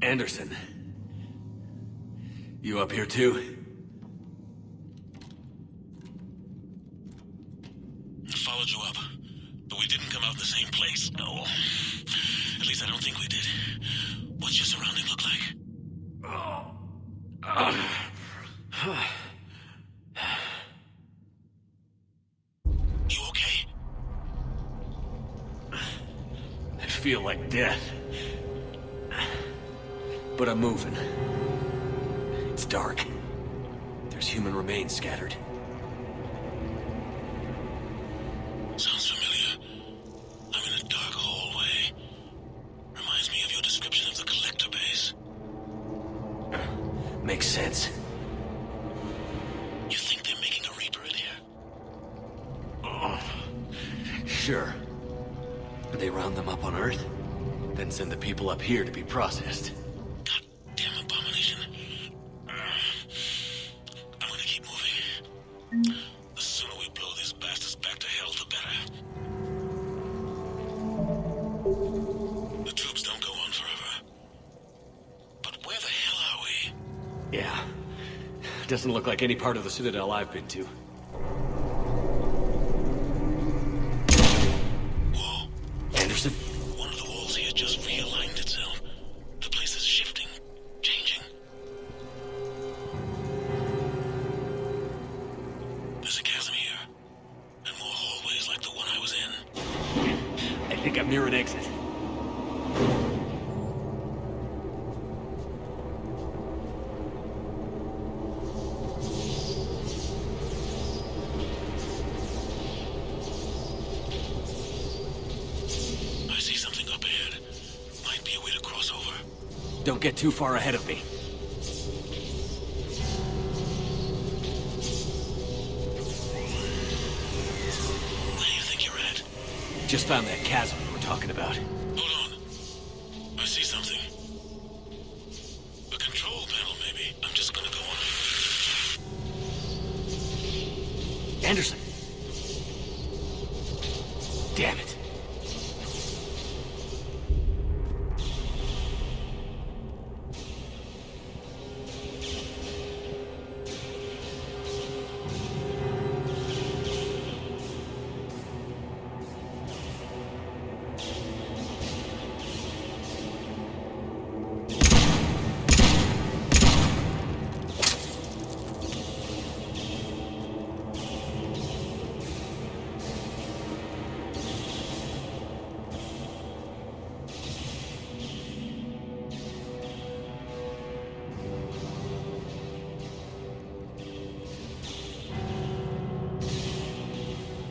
Speaker 3: Anderson. You up here too?
Speaker 11: I followed you up, but we didn't come out in the same place. No. At least I don't think we did. What's your surrounding look like? You okay?
Speaker 3: I feel like death. But I'm moving. It's dark. There's human remains scattered.
Speaker 11: Sounds familiar. I'm in a dark hallway. Reminds me of your description of the collector base.
Speaker 3: Makes sense.
Speaker 11: You think they're making a Reaper in here?
Speaker 3: Sure. They round them up on Earth, then send the people up here to be processed.
Speaker 11: Goddamn abomination. I'm gonna keep moving. The sooner we blow these bastards back to hell, the better. The troops don't go on forever. But where the hell are we?
Speaker 3: Yeah. Doesn't look like any part of the Citadel I've been to.
Speaker 11: Whoa.
Speaker 3: Anderson?
Speaker 11: One of the walls here just realigned itself. The place is shifting, changing. There's a chasm here, and more hallways like the one I was in.
Speaker 3: I think I'm near an exit. Don't get too far ahead of me.
Speaker 11: Where do you think you're at?
Speaker 3: Just found that chasm we were talking about.
Speaker 11: Hold on. I see something. A control panel, maybe. I'm just gonna go on.
Speaker 3: Anderson! Damn it.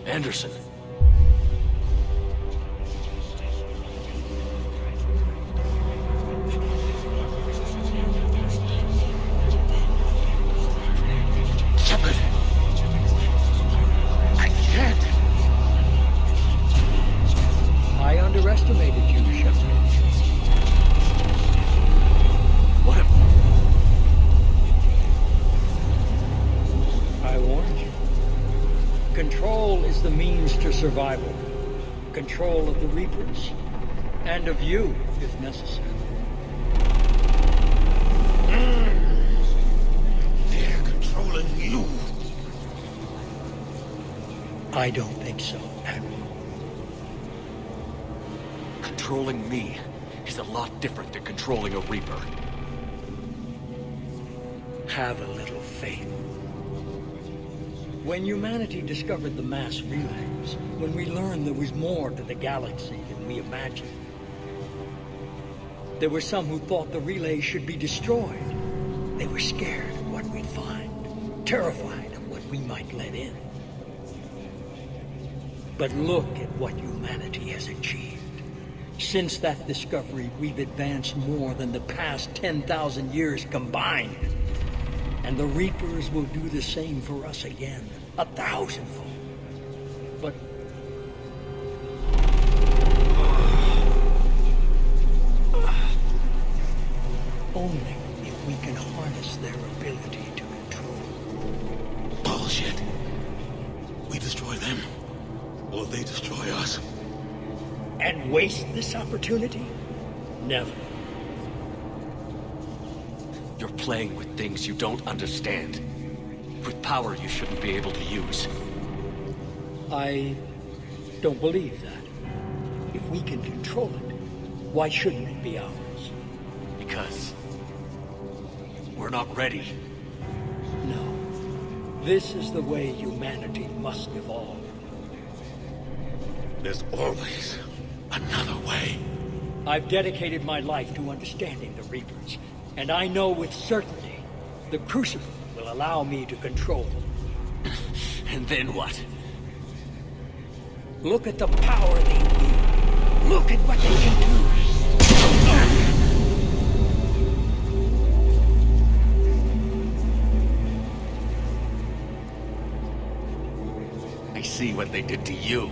Speaker 3: Anderson.
Speaker 19: Shepard! I can't!
Speaker 4: I underestimated you, Shepard.
Speaker 3: What if...
Speaker 4: I warned you. Control is the means to survival. Control of the Reapers. And of you, if necessary.
Speaker 19: They're controlling you.
Speaker 4: I don't think so, Admiral.
Speaker 3: Controlling me is a lot different than controlling a Reaper.
Speaker 4: Have a little faith. When humanity discovered the mass relays, when we learned there was more to the galaxy than we imagined, there were some who thought the relays should be destroyed. They were scared of what we'd find, terrified of what we might let in. But look at what humanity has achieved. Since that discovery, we've advanced more than the past 10,000 years combined. And the Reapers will do the same for us again, 1,000-fold. But... only if we can harness their ability to control.
Speaker 11: Bullshit. We destroy them, or they destroy us.
Speaker 4: And waste this opportunity? Never.
Speaker 3: You're playing with things you don't understand. With power you shouldn't be able to use.
Speaker 4: I don't believe that. If we can control it, why shouldn't it be ours?
Speaker 3: Because we're not ready.
Speaker 4: No. This is the way humanity must evolve.
Speaker 11: There's always another way.
Speaker 4: I've dedicated my life to understanding the Reapers, and I know with certainty the Crucible will allow me to control them.
Speaker 3: And then what?
Speaker 4: Look at the power they wield. Look at what they can do.
Speaker 3: I see what they did to you.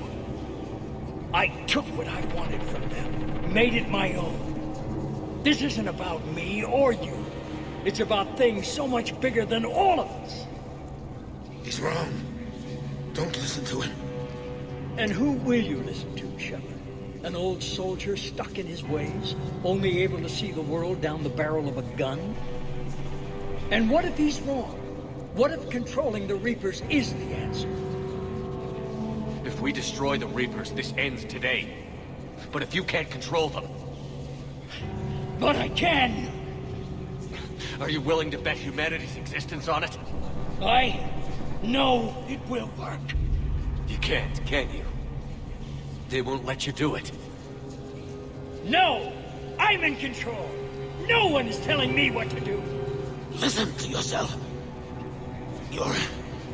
Speaker 4: I took what I wanted from them, made it my own. This isn't about me or you. It's about things so much bigger than all of us.
Speaker 11: He's wrong. Don't listen to him.
Speaker 4: And who will you listen to, Shepard? An old soldier stuck in his ways, only able to see the world down the barrel of a gun? And what if he's wrong? What if controlling the Reapers is the answer?
Speaker 3: If we destroy the Reapers, this ends today. But if you can't control them...
Speaker 4: But I can!
Speaker 3: Are you willing to bet humanity's existence on it?
Speaker 4: I know it will work.
Speaker 3: You can't, can you? They won't let you do it.
Speaker 4: No! I'm in control! No one is telling me what to do!
Speaker 11: Listen to yourself. You're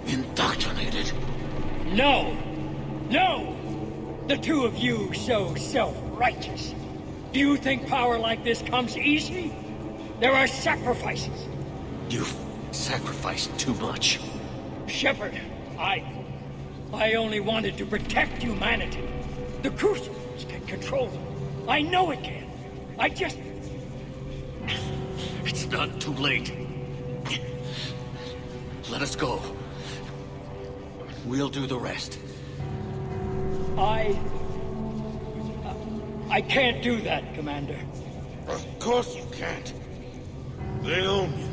Speaker 11: indoctrinated.
Speaker 4: No! No! The two of you so self-righteous. Do you think power like this comes easy? There are sacrifices.
Speaker 3: You've sacrificed too much.
Speaker 4: Shepard, I only wanted to protect humanity. The Crucibles can control them. I know it can. I just...
Speaker 3: It's not too late. Let us go. We'll do the rest.
Speaker 4: I can't do that, Commander.
Speaker 19: Of course you can't. They own you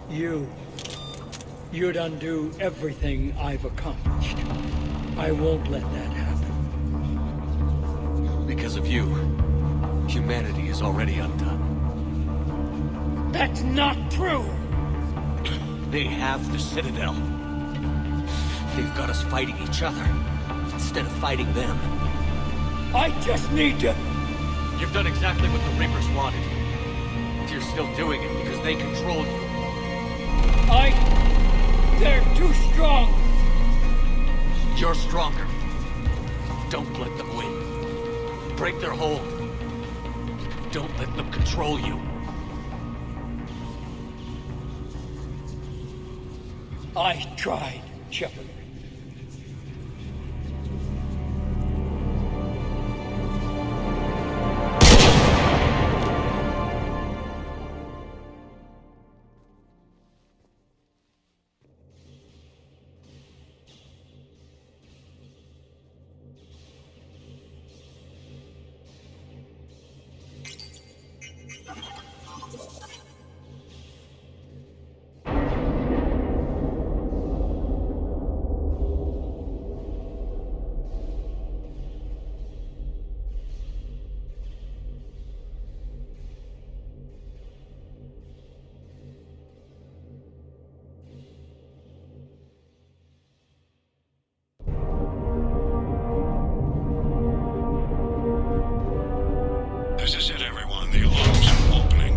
Speaker 19: now.
Speaker 4: You'd undo everything I've accomplished. I won't let that happen.
Speaker 3: Because of you, humanity is already undone.
Speaker 4: That's not true!
Speaker 3: They have the Citadel. They've got us fighting each other, instead of fighting them.
Speaker 4: I just need to...
Speaker 3: You've done exactly what the Reapers wanted. You're still doing it because they control you.
Speaker 4: They're too strong!
Speaker 3: You're stronger. Don't let them win. Break their hold. Don't let them control you.
Speaker 4: I tried, Shepard.
Speaker 13: This is it, everyone. The alarms are opening.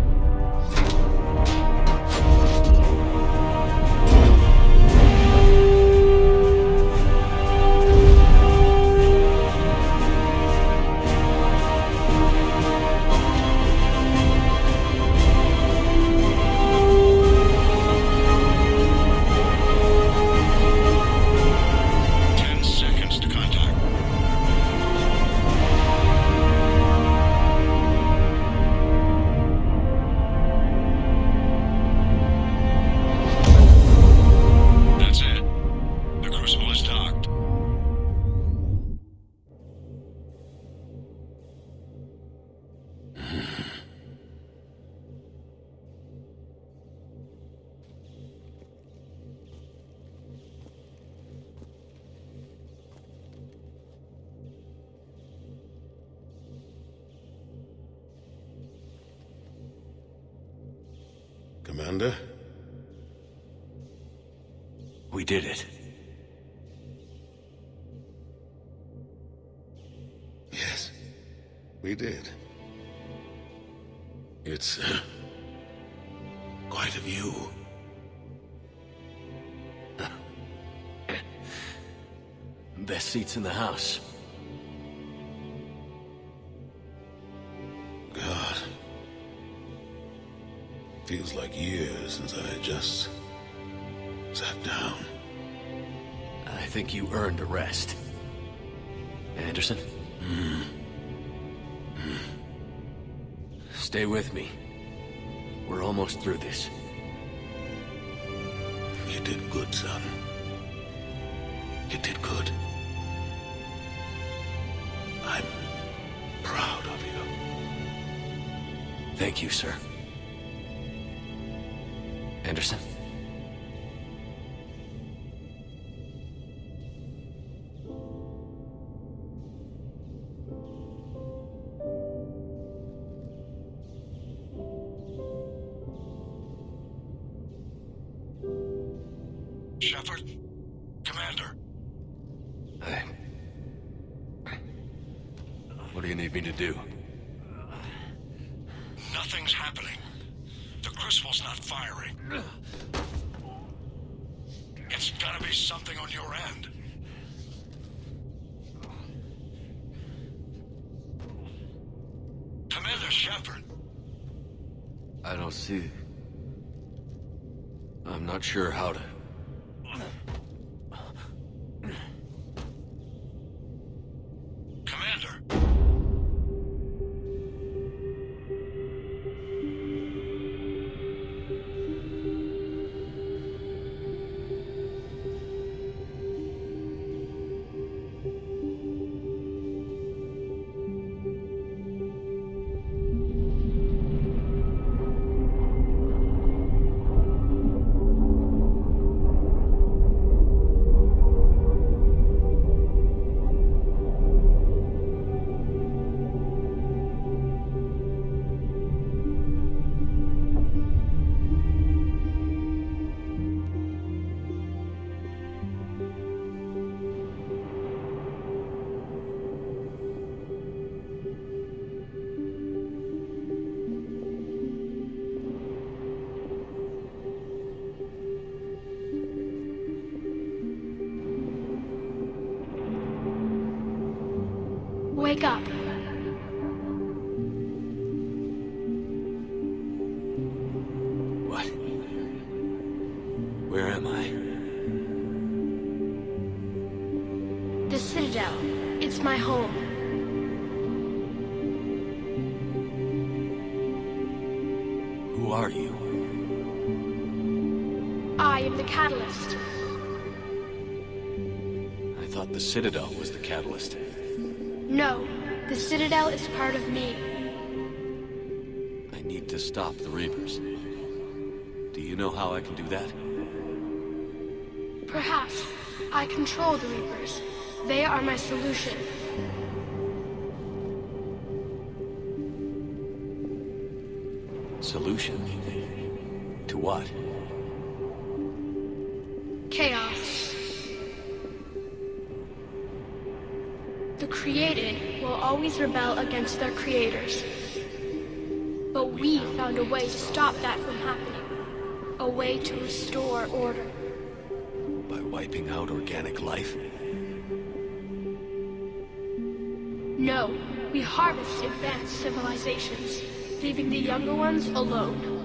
Speaker 19: Commander?
Speaker 3: We did it.
Speaker 19: Yes, we did. It's quite a view.
Speaker 3: Best seats in the house.
Speaker 19: God. Feels like years since I just sat down.
Speaker 3: I think you earned a rest. Anderson? Stay with me. We're almost through this.
Speaker 19: You did good, son. You did good. I'm proud of you.
Speaker 3: Thank you, sir. Anderson?
Speaker 13: Shepard? Commander?
Speaker 3: Hey. What do you need me to do?
Speaker 13: Nothing's happening. The Crucible's not firing. It's gotta be something on your end. Shepard.
Speaker 14: I don't see... I'm not sure how to...
Speaker 13: Commander.
Speaker 21: Wake up.
Speaker 14: What? Where am I?
Speaker 21: The Citadel. It's my home.
Speaker 14: Who are you?
Speaker 21: I am the Catalyst.
Speaker 14: I thought the Citadel was the catalyst.
Speaker 21: No, the Citadel is part of me.
Speaker 14: I need to stop the Reapers. Do you know how I can do that?
Speaker 21: Perhaps. I control the Reapers. They are my solution.
Speaker 14: Solution? To what?
Speaker 21: Chaos. The created will always rebel against their creators. But we found a way to stop that from happening. A way to restore order.
Speaker 14: By wiping out organic life?
Speaker 21: No, we harvest advanced civilizations, leaving the younger ones alone.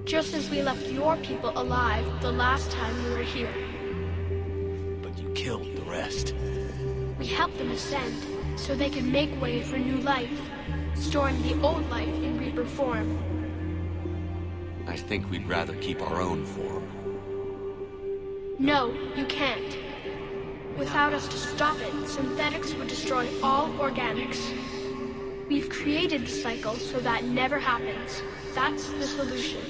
Speaker 21: Just as we left your people alive the last time we were here.
Speaker 14: But you killed the rest.
Speaker 21: We help them ascend, so they can make way for new life, storing the old life in Reaper form.
Speaker 14: I think we'd rather keep our own form.
Speaker 21: No, you can't. Without us to stop it, synthetics would destroy all organics. We've created the cycle so that never happens. That's the solution.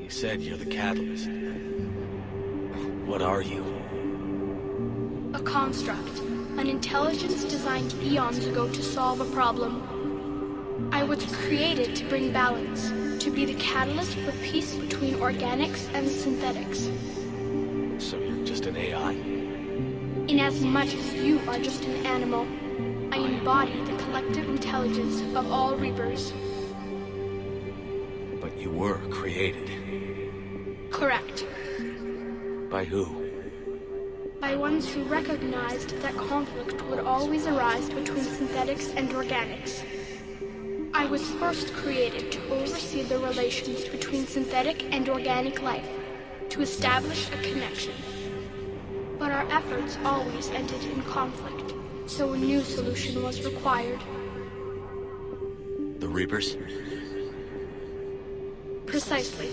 Speaker 14: You said you're the catalyst. What are you?
Speaker 21: A construct. An intelligence designed eons ago to solve a problem. I was created to bring balance, to be the catalyst for peace between organics and synthetics.
Speaker 14: So you're just an AI?
Speaker 21: Inasmuch as you are just an animal, I embody the collective intelligence of all Reapers.
Speaker 14: But you were created.
Speaker 21: Correct.
Speaker 14: By who?
Speaker 21: By ones who recognized that conflict would always arise between synthetics and organics. I was first created to oversee the relations between synthetic and organic life, to establish a connection. But our efforts always ended in conflict, so a new solution was required.
Speaker 14: The Reapers?
Speaker 21: Precisely.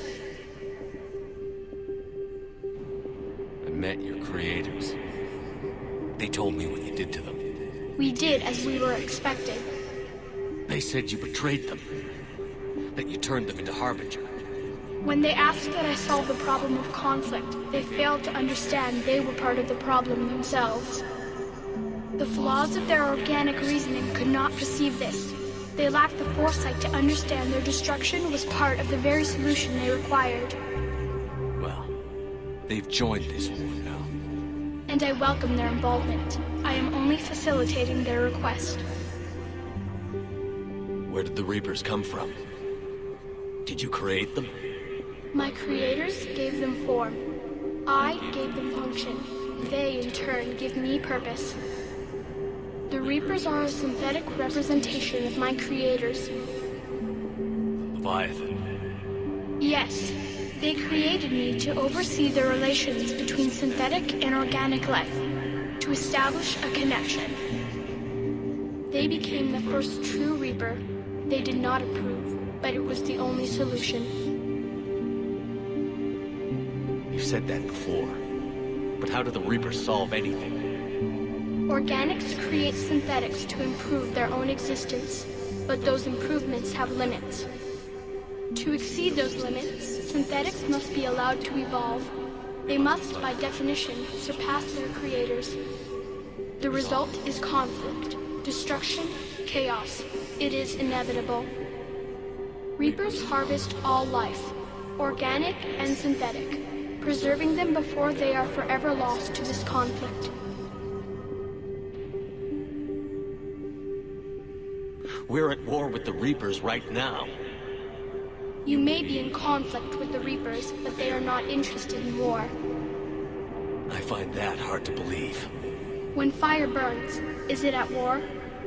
Speaker 14: I met your creators. They told me what you did to them.
Speaker 21: We did as we were expecting.
Speaker 14: They said you betrayed them. That you turned them into Harbinger.
Speaker 21: When they asked that I solve the problem of conflict, they failed to understand they were part of the problem themselves. The flaws of their organic reasoning could not perceive this. They lacked the foresight to understand their destruction was part of the very solution they required.
Speaker 14: Well, they've joined this war now.
Speaker 21: And I welcome their involvement. I am only facilitating their request.
Speaker 14: Where did the Reapers come from? Did you create them?
Speaker 21: My creators gave them form. I gave them function. They, in turn, give me purpose.
Speaker 2: The Reapers are a synthetic representation of my creators.
Speaker 3: Leviathan.
Speaker 2: Yes. They created me to oversee the relations between synthetic and organic life, to establish a connection. They became the first true Reaper. They did not approve, but it was the only solution.
Speaker 3: You've said that before. But how do the Reapers solve anything?
Speaker 2: Organics create synthetics to improve their own existence, but those improvements have limits. To exceed those limits, synthetics must be allowed to evolve. They must, by definition, surpass their creators. The result is conflict, destruction, chaos. It is inevitable. Reapers harvest all life, organic and synthetic, preserving them before they are forever lost to this conflict.
Speaker 3: We're at war with the Reapers right now.
Speaker 2: You may be in conflict with the Reapers, but they are not interested in war.
Speaker 3: I find that hard to believe.
Speaker 2: When fire burns, is it at war?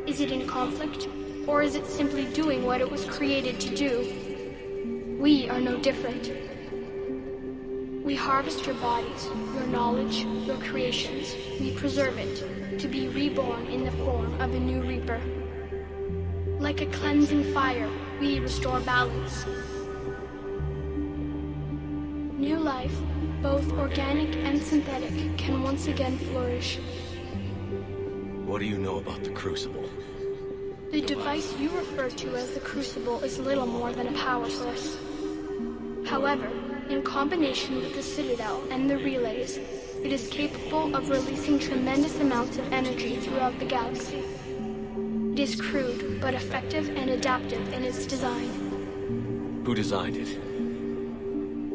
Speaker 2: Is it in conflict? Or is it simply doing what it was created to do? We are no different. We harvest your bodies, your knowledge, your creations. We preserve it, to be reborn in the form of a new Reaper. Like a cleansing fire, we restore balance. New life, both organic and synthetic, can once again flourish.
Speaker 3: What do you know about the Crucible?
Speaker 2: The device you refer to as the Crucible is little more than a power source. However, in combination with the Citadel and the relays, it is capable of releasing tremendous amounts of energy throughout the galaxy. It is crude, but effective and adaptive in its design.
Speaker 3: Who designed it?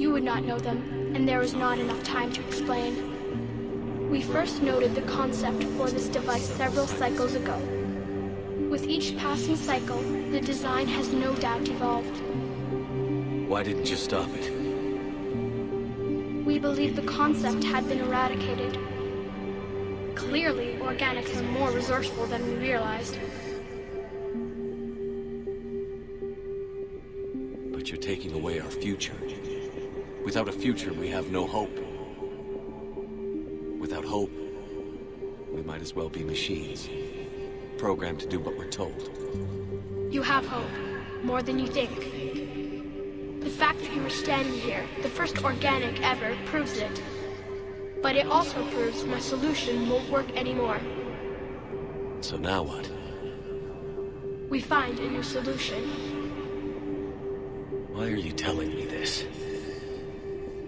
Speaker 2: You would not know them, and there is not enough time to explain. We first noted the concept for this device several cycles ago. With each passing cycle, the design has no doubt evolved.
Speaker 3: Why didn't you stop it?
Speaker 2: We believe the concept had been eradicated. Clearly, organics are more resourceful than we realized.
Speaker 3: But you're taking away our future. Without a future, we have no hope. Without hope, we might as well be machines, programmed to do what we're told.
Speaker 2: You have hope, more than you think. The fact that you are standing here, the first organic ever, proves it. But it also proves my solution won't work anymore.
Speaker 3: So now what?
Speaker 2: We find a new solution.
Speaker 3: Why are you telling me this?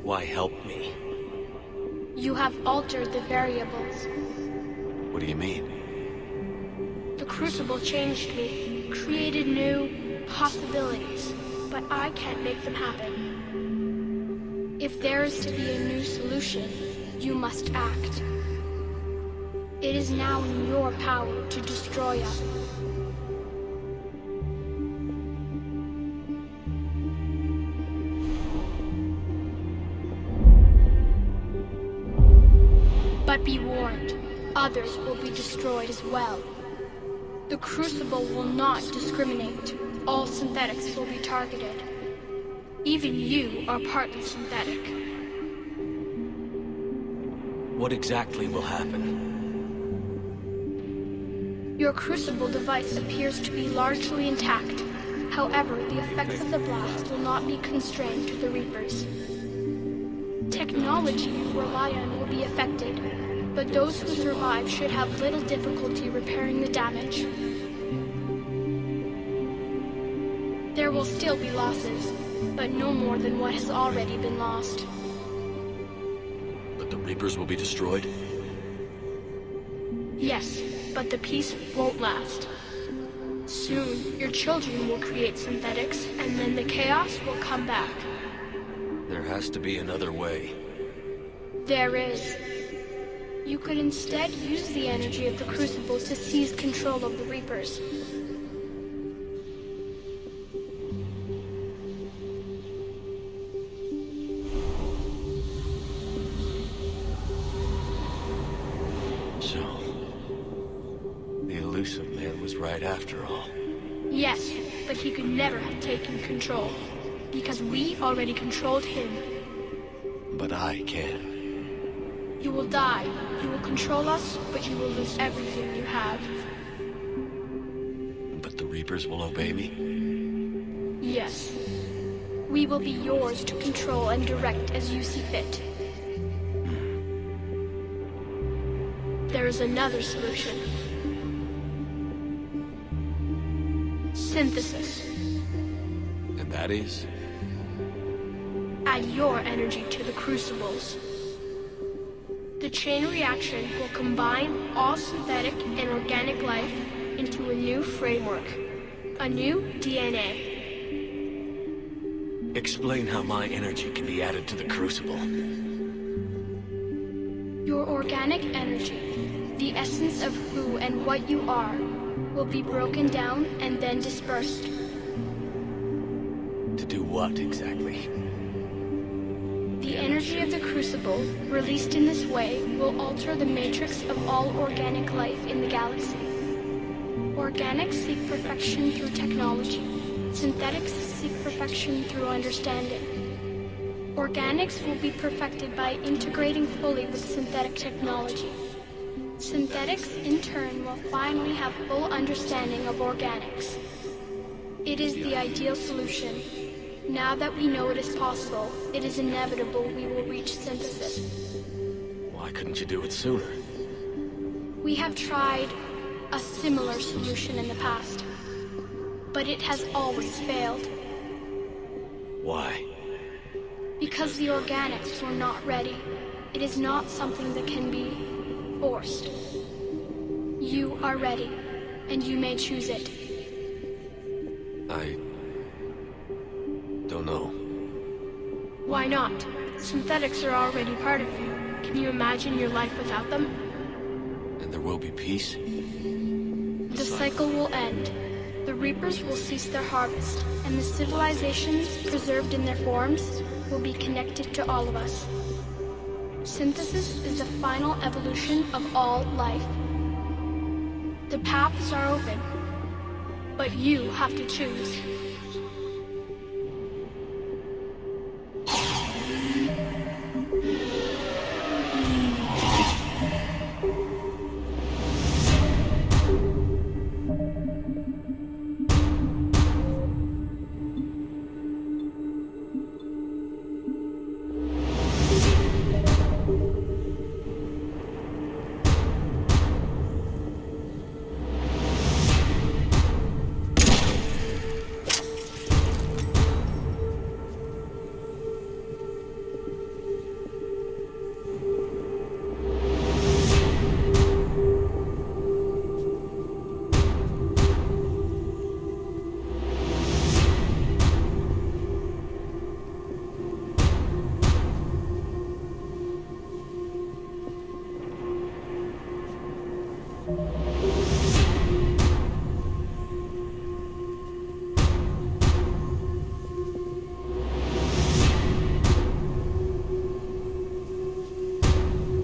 Speaker 3: Why help me?
Speaker 2: You have altered the variables.
Speaker 3: What do you mean?
Speaker 2: The Crucible changed me, created new possibilities, but I can't make them happen. If there is to be a new solution, you must act. It is now in your power to destroy us. But be warned, others will be destroyed as well. The Crucible will not discriminate. All synthetics will be targeted. Even you are partly synthetic.
Speaker 3: What exactly will happen?
Speaker 2: Your Crucible device appears to be largely intact. However, the effects of the blast will not be constrained to the Reapers. Technology you rely on will be affected, but those who survive should have little difficulty repairing the damage. There will still be losses, but no more than what has already been lost.
Speaker 3: But the Reapers will be destroyed?
Speaker 2: Yes, but the peace won't last. Soon, your children will create synthetics, and then the chaos will come back.
Speaker 3: There has to be another way.
Speaker 2: There is. You could instead use the energy of the Crucible to seize control of the Reapers.
Speaker 3: So, the
Speaker 14: elusive man was right after all.
Speaker 2: Yes, but he could never have taken control, because we already controlled him.
Speaker 14: But I can.
Speaker 2: You will die. You will control us, but you will lose everything you have.
Speaker 14: But the Reapers will obey me?
Speaker 2: Yes. We will be yours to control and direct as you see fit. There is another solution. Synthesis.
Speaker 14: And that is?
Speaker 2: Add your energy to the crucibles. The chain reaction will combine all synthetic and organic life into a new framework. A new DNA.
Speaker 14: Explain how my energy can be added to the crucible.
Speaker 2: Your organic energy, the essence of who and what you are, will be broken down and then dispersed.
Speaker 14: To do what exactly?
Speaker 2: The energy of the crucible, released in this way, will alter the matrix of all organic life in the galaxy. Organics seek perfection through technology. Synthetics seek perfection through understanding. Organics will be perfected by integrating fully with synthetic technology. Synthetics, in turn, will finally have full understanding of organics. It is the ideal solution. Now that we know it is possible, it is inevitable we will reach synthesis.
Speaker 14: Why couldn't you do it sooner?
Speaker 2: We have tried a similar solution in the past, but it has always failed.
Speaker 14: Why?
Speaker 2: Because the organics were not ready. It is not something that can be forced. You are ready, and you may choose it.
Speaker 14: I don't know.
Speaker 2: Why not? Synthetics are already part of you. Can you imagine your life without them?
Speaker 14: And there will be peace?
Speaker 2: The cycle will end. The Reapers will cease their harvest, and the civilizations preserved in their forms will be connected to all of us. Synthesis is the final evolution of all life. The paths are open, but you have to choose.